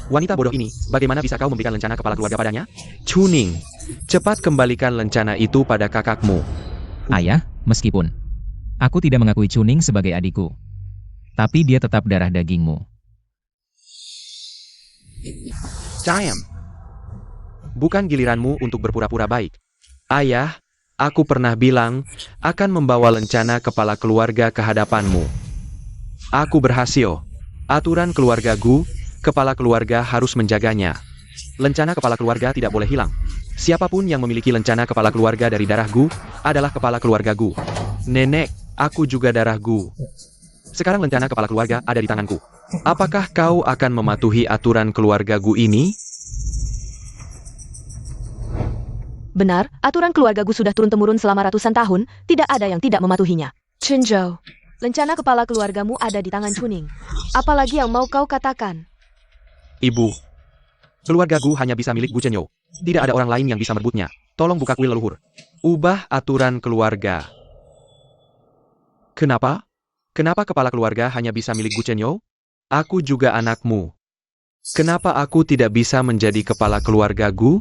Wanita bodoh ini, bagaimana bisa kau memberikan lencana kepala keluarga padanya? Chuning, cepat kembalikan lencana itu pada kakakmu. Ayah, meskipun aku tidak mengakui Chuning sebagai adikku, tapi dia tetap darah dagingmu. Diam. Bukan giliranmu untuk berpura-pura baik. Ayah, aku pernah bilang akan membawa lencana kepala keluarga ke hadapanmu. Aku berhasil. Aturan keluarga Gu, kepala keluarga harus menjaganya. Lencana kepala keluarga tidak boleh hilang. Siapapun yang memiliki lencana kepala keluarga dari darah Gu adalah kepala keluarga Gu. Nenek, aku juga darah Gu. Sekarang lencana kepala keluarga ada di tanganku. Apakah kau akan mematuhi aturan keluarga Gu ini? Benar, aturan keluarga Gu sudah turun-temurun selama ratusan tahun, tidak ada yang tidak mematuhinya. Chen Zhou, lencana kepala keluargamu ada di tangan Chuning. Apalagi yang mau kau katakan? Ibu, keluarga Gu hanya bisa milik Gu Chenyo. Tidak ada orang lain yang bisa merebutnya. Tolong buka kuil leluhur. Ubah aturan keluarga. Kenapa? Kenapa kepala keluarga hanya bisa milik Gu Chenyo? Aku juga anakmu. Kenapa aku tidak bisa menjadi kepala keluarga Gu?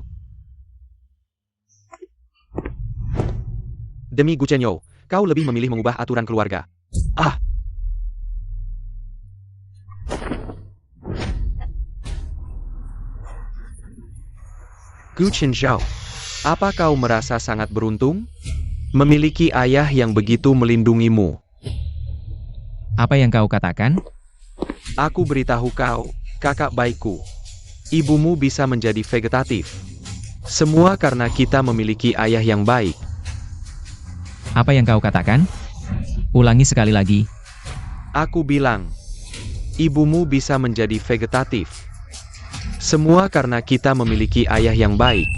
Demi Gu Chenyo, kau lebih memilih mengubah aturan keluarga. Ah! Gu Chenyo, apa kau merasa sangat beruntung? Memiliki ayah yang begitu melindungimu. Apa yang kau katakan? Aku beritahu kau, kakak baikku. Ibumu bisa menjadi vegetatif. Semua karena kita memiliki ayah yang baik. Apa yang kau katakan? Ulangi sekali lagi. Aku bilang, ibumu bisa menjadi vegetatif. Semua karena kita memiliki ayah yang baik.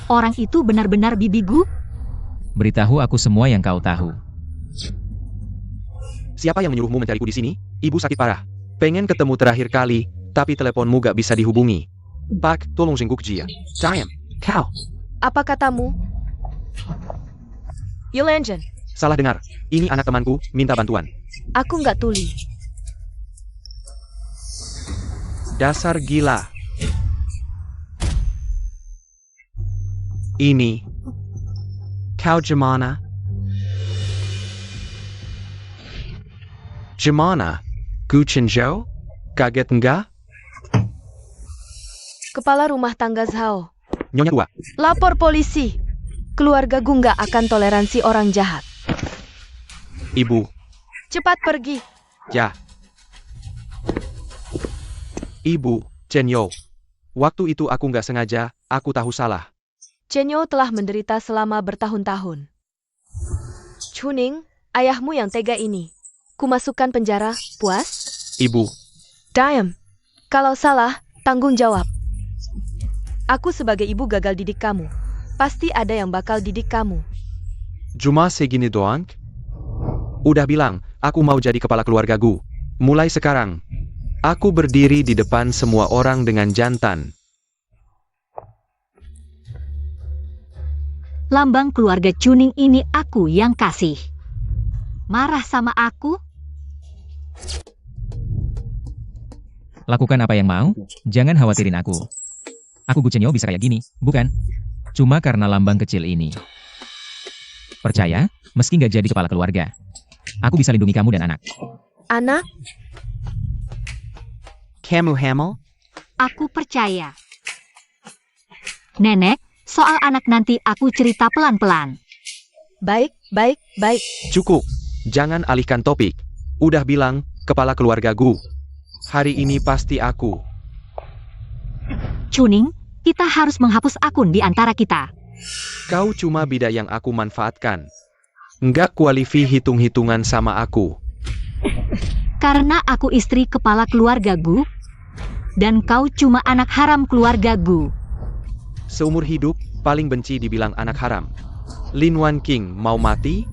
Orang itu benar-benar bibi Gu? Beritahu aku semua yang kau tahu. Siapa yang menyuruhmu mencariku di sini? Ibu sakit parah. Pengen ketemu terakhir kali, tapi teleponmu gak bisa dihubungi. Pak, tolong singguk Jia. Diam. Kau. Apa katamu? Yulanjen, Salah dengar. Ini anak temanku, minta bantuan. aku nggak tuli. Dasar gila. Ini. Kau gimana? Gimana? Gu Chenyo? Kaget enggak? Kepala rumah tangga Zhao. Nyonya tua. Lapor polisi. Keluarga Gu nggak akan toleransi orang jahat. Ibu. Cepat pergi. Ya. Ibu, Chenyo. Waktu itu aku nggak sengaja, aku tahu salah. Chenyo telah menderita selama bertahun-tahun. Chuning, ayahmu yang tega ini. Kumasukkan penjara, puas? Ibu. Diam. Kalau salah, tanggung jawab. Aku sebagai ibu gagal didik kamu. Pasti ada yang bakal didik kamu. Cuma segini doang? Udah bilang, aku mau jadi kepala keluarga Gu. Mulai sekarang, aku berdiri di depan semua orang dengan jantan. Lambang keluarga Chuning ini aku yang kasih. Marah sama aku? Lakukan apa yang mau, jangan khawatirin aku. Aku Gu Chenyo bisa kayak gini, bukan? Cuma karena lambang kecil ini. Percaya, meski nggak jadi kepala keluarga, aku bisa lindungi kamu dan anak. Anak? Kamu hamil? Aku percaya. Nenek, soal anak nanti aku cerita pelan-pelan. Baik, baik, baik. Cukup. Jangan alihkan topik. Udah bilang, kepala keluarga Gu. Hari ini pasti aku. Chuning, kita harus menghapus akun di antara kita. Kau cuma bida yang aku manfaatkan. Nggak kualifi hitung-hitungan sama aku. Karena aku istri kepala keluarga Gu, dan kau cuma anak haram keluarga Gu. Seumur hidup, paling benci dibilang anak haram. Lin Wan King mau mati?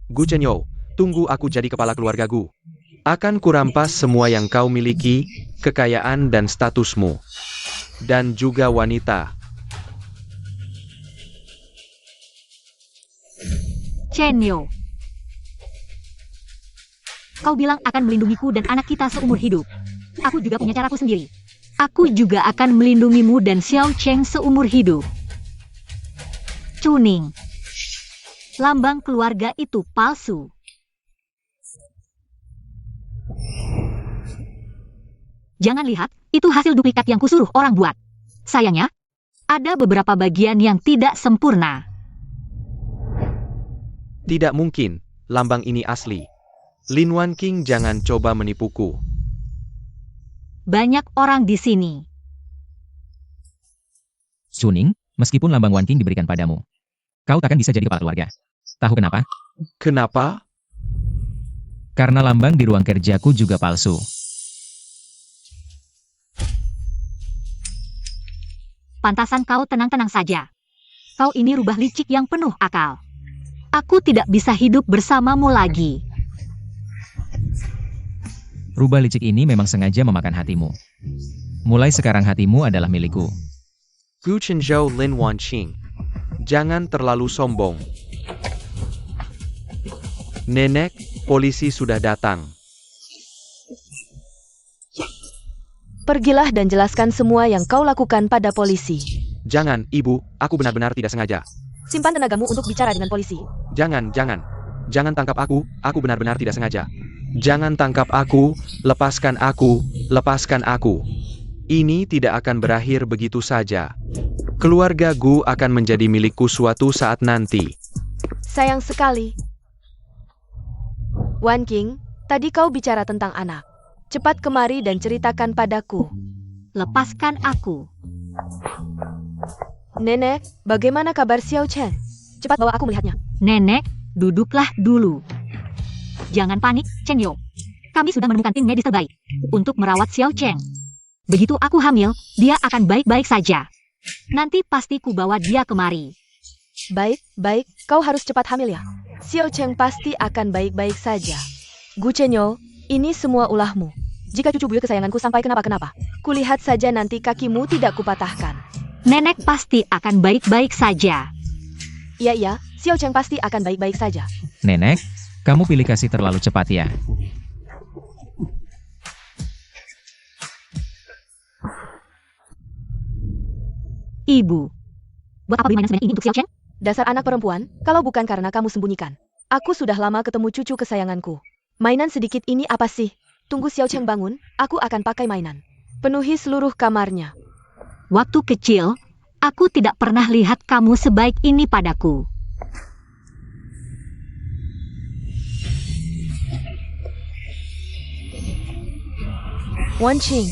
Gu Chenyo, tunggu aku jadi kepala keluarga Gu. Akan kurampas semua yang kau miliki, kekayaan dan statusmu. Dan juga wanita. Chenyo. Kau bilang akan melindungiku dan anak kita seumur hidup. Aku juga punya caraku sendiri. Aku juga akan melindungimu dan Xiao Cheng seumur hidup. Chuning. Lambang keluarga itu palsu. Jangan lihat, itu hasil duplikat yang kusuruh orang buat. Sayangnya, ada beberapa bagian yang tidak sempurna. Tidak mungkin, lambang ini asli. Lin Wanqing jangan coba menipuku. Banyak orang di sini. Chuning, meskipun lambang Wanqing diberikan padamu, kau takkan bisa jadi kepala keluarga. Tahu kenapa? Kenapa? Karena lambang di ruang kerjaku juga palsu. Pantasan kau tenang-tenang saja. Kau ini rubah licik yang penuh akal. Aku tidak bisa hidup bersamamu lagi. Rubah licik ini memang sengaja memakan hatimu. Mulai sekarang hatimu adalah milikku. Gu Chenzhou Lin Wanqing. Jangan terlalu sombong. Nenek, polisi sudah datang. Pergilah dan jelaskan semua yang kau lakukan pada polisi. Jangan, Ibu, aku benar-benar tidak sengaja. Simpan tenagamu untuk bicara dengan polisi. Jangan. Jangan tangkap aku benar-benar tidak sengaja. Jangan tangkap aku, lepaskan aku. Ini tidak akan berakhir begitu saja. Keluarga Gu akan menjadi milikku suatu saat nanti. Sayang sekali. Wanqing, tadi kau bicara tentang anak. Cepat kemari dan ceritakan padaku. Lepaskan aku. Nenek, bagaimana kabar Xiao Cheng? Cepat bawa aku melihatnya. Nenek, duduklah dulu. Jangan panik, Chen Yo. Kami sudah menemukan tim medis terbaik untuk merawat Xiao Cheng. Begitu aku hamil, dia akan baik-baik saja. Nanti pasti ku bawa dia kemari. Baik, kau harus cepat hamil ya. Xiao Cheng pasti akan baik-baik saja. Gu Chenyo, ini semua ulahmu. Jika cucu buyut kesayanganku sampai kenapa-kenapa, kulihat saja nanti kakimu tidak kupatahkan. Nenek pasti akan baik-baik saja. Iya, Xiao Cheng pasti akan baik-baik saja. Nenek, kamu pilih kasih terlalu cepat ya. Ibu, buat apa beli mainan sebanyak ini untuk Xiao Cheng? Dasar anak perempuan, kalau bukan karena kamu sembunyikan. Aku sudah lama ketemu cucu kesayanganku. Mainan sedikit ini apa sih? Tunggu Xiao Cheng bangun, aku akan pakai mainan. Penuhi seluruh kamarnya. Waktu kecil, aku tidak pernah lihat kamu sebaik ini padaku. Wanqing.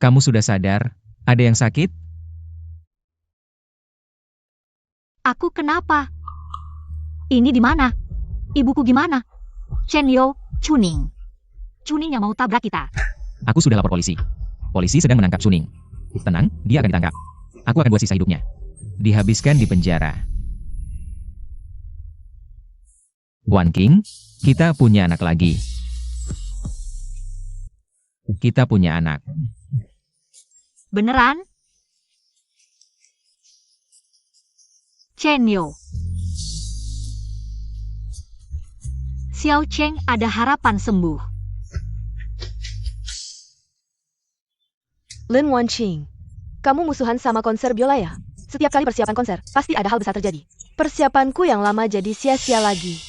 Kamu sudah sadar? Ada yang sakit? Aku kenapa? Ini di mana? Ibuku gimana? Chen Yo, Chuning. Chuning yang mau tabrak kita. Aku sudah lapor polisi. Polisi sedang menangkap Chuning. Tenang, dia akan ditangkap. Aku akan buat sisa hidupnya. Dihabiskan di penjara. Wanqing, kita punya anak lagi. Kita punya anak. Beneran? Chen Yo. Xiao Cheng ada harapan sembuh. Lin Wanqing, kamu musuhan sama konser biola ya? Setiap kali persiapan konser, pasti ada hal besar terjadi. Persiapanku yang lama jadi sia-sia lagi.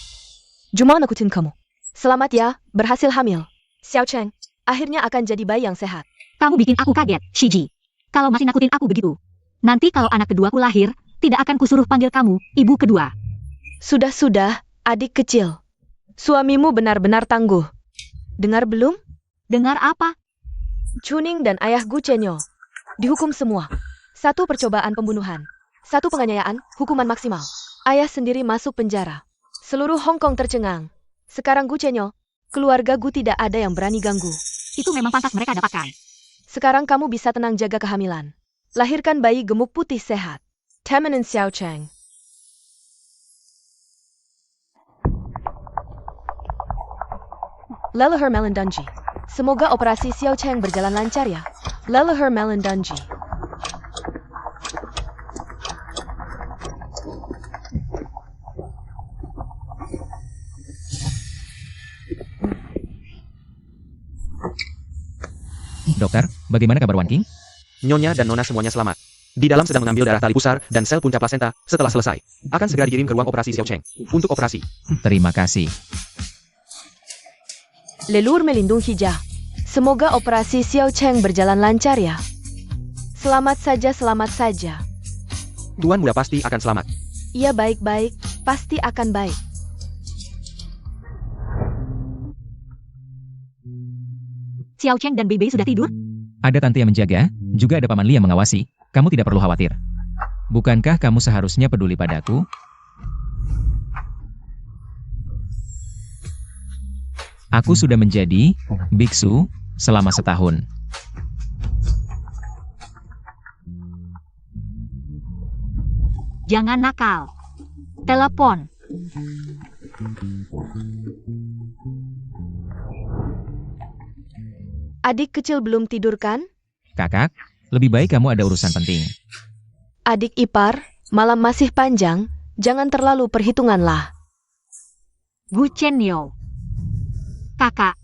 Juma nakutin kamu. Selamat ya, berhasil hamil. Xiao Cheng, akhirnya akan jadi bayi yang sehat. Kamu bikin aku kaget, Shiji. Kalau masih nakutin aku begitu. Nanti kalau anak keduaku lahir, tidak akan kusuruh panggil kamu, ibu kedua. Sudah, adik kecil. Suamimu benar-benar tangguh. Dengar belum? Dengar apa? Chuning dan ayah Gu Chenyo dihukum semua. 1 percobaan pembunuhan. 1 penganiayaan, hukuman maksimal. Ayah sendiri masuk penjara. Seluruh Hong Kong tercengang. Sekarang Gu Chenyo, keluarga Gu tidak ada yang berani ganggu. Itu memang pantas mereka dapatkan. Sekarang kamu bisa tenang jaga kehamilan. Lahirkan bayi gemuk putih sehat. Temenin Xiao Cheng. Leluhur Melindungi. Semoga operasi Xiao Cheng berjalan lancar ya. Leluhur Melon Dunji. Dokter, bagaimana kabar Wan King? Nyonya dan Nona semuanya selamat. Di dalam sedang mengambil darah tali pusar dan sel punca plasenta. Setelah selesai, akan segera dikirim ke ruang operasi Xiao Cheng. Untuk operasi. Terima kasih. Leluhur melindung hijau. Semoga operasi Xiao Cheng berjalan lancar ya. Selamat saja, selamat saja. Tuan muda pasti akan selamat. Iya baik-baik, pasti akan baik. Xiao Cheng dan Bebe sudah tidur? Ada tante yang menjaga, juga ada Paman Li yang mengawasi. Kamu tidak perlu khawatir. Bukankah kamu seharusnya peduli padaku? Aku sudah menjadi biksu selama setahun. Jangan nakal. Telepon. Adik kecil belum tidur kan? Kakak, lebih baik kamu ada urusan penting. Adik ipar, malam masih panjang, jangan terlalu perhitunganlah. Gu Chenyo. Kakak,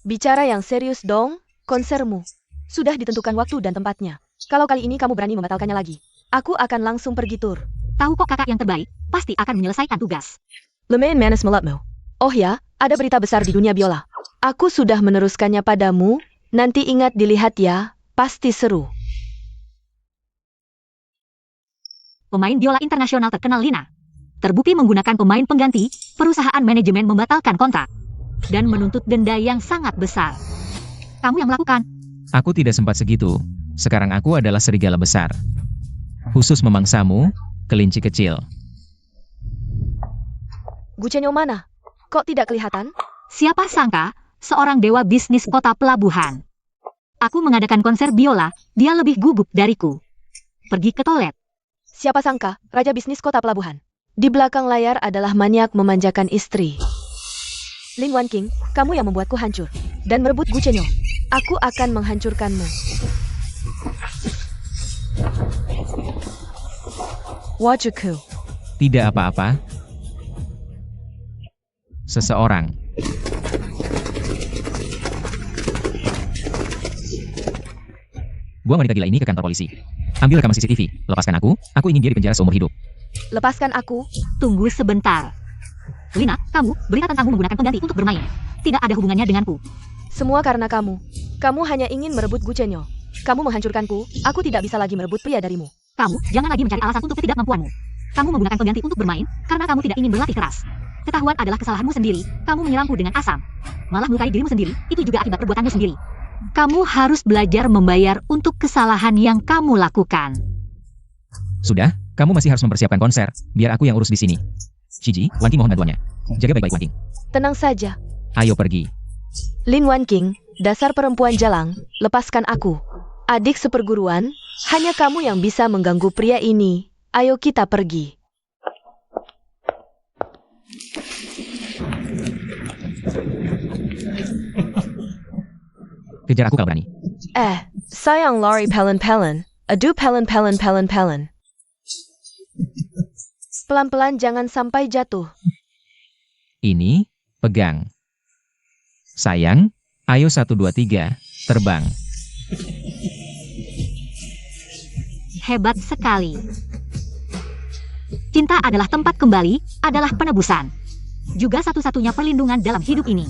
Bicara yang serius dong, konsermu. Sudah ditentukan waktu dan tempatnya. Kalau kali ini kamu berani membatalkannya lagi, aku akan langsung pergi tur. tahu kok kakak yang terbaik, pasti akan menyelesaikan tugas. Lemain manis melatmu. Oh ya, ada berita besar di dunia biola. Aku sudah meneruskannya padamu, nanti ingat dilihat ya, pasti seru. Pemain biola internasional terkenal Lina terbukti menggunakan pemain pengganti, perusahaan manajemen membatalkan kontrak dan menuntut denda yang sangat besar. Kamu yang melakukan. Aku tidak sempat segitu. Sekarang aku adalah serigala besar. Khusus memangsamu, kelinci kecil. Gucenyo mana? Kok tidak kelihatan? Siapa sangka, seorang dewa bisnis kota pelabuhan. Aku mengadakan konser biola, dia lebih gugup dariku. Pergi ke toilet. Siapa sangka, raja bisnis kota pelabuhan. Di belakang layar adalah maniak memanjakan istri. Lin Wan King, kamu yang membuatku hancur. Dan merebut Gucenyo. Aku akan menghancurkanmu. Wajuku. Tidak apa-apa. Seseorang. Buang wanita gila ini ke kantor polisi. Ambil rekaman CCTV. Lepaskan aku ingin dia dipenjara seumur hidup. Lepaskan aku. Tunggu sebentar. Lina, kamu, berita tentangmu menggunakan pengganti untuk bermain. Tidak ada hubungannya denganku. Semua karena kamu. Kamu hanya ingin merebut Gucenyo. Kamu menghancurkanku, aku tidak bisa lagi merebut pria darimu. Kamu, jangan lagi mencari alasan untuk ketidakmampuanmu. Kamu menggunakan pengganti untuk bermain, karena kamu tidak ingin berlatih keras. Ketahuan adalah kesalahanmu sendiri, kamu menyerangku dengan asam. Malah melukai dirimu sendiri, itu juga akibat perbuatanmu sendiri. Kamu harus belajar membayar untuk kesalahan yang kamu lakukan. Sudah, kamu masih harus mempersiapkan konser. Biar aku yang urus di sini. Shiji, Wan King mohon bantuannya. Jaga baik-baik Wan King. Tenang saja. Ayo pergi. Lin Wan King, dasar perempuan jalang, lepaskan aku. Adik seperguruan, hanya kamu yang bisa mengganggu pria ini. Ayo kita pergi. Kejar aku kalau berani. Sayang lari pelen-pelen. Aduh pelen-pelen. Pelan-pelan jangan sampai jatuh. Ini, pegang. Sayang, ayo 1, 2, 3, terbang. Hebat sekali. Cinta adalah tempat kembali, adalah penebusan. Juga satu-satunya perlindungan dalam hidup ini.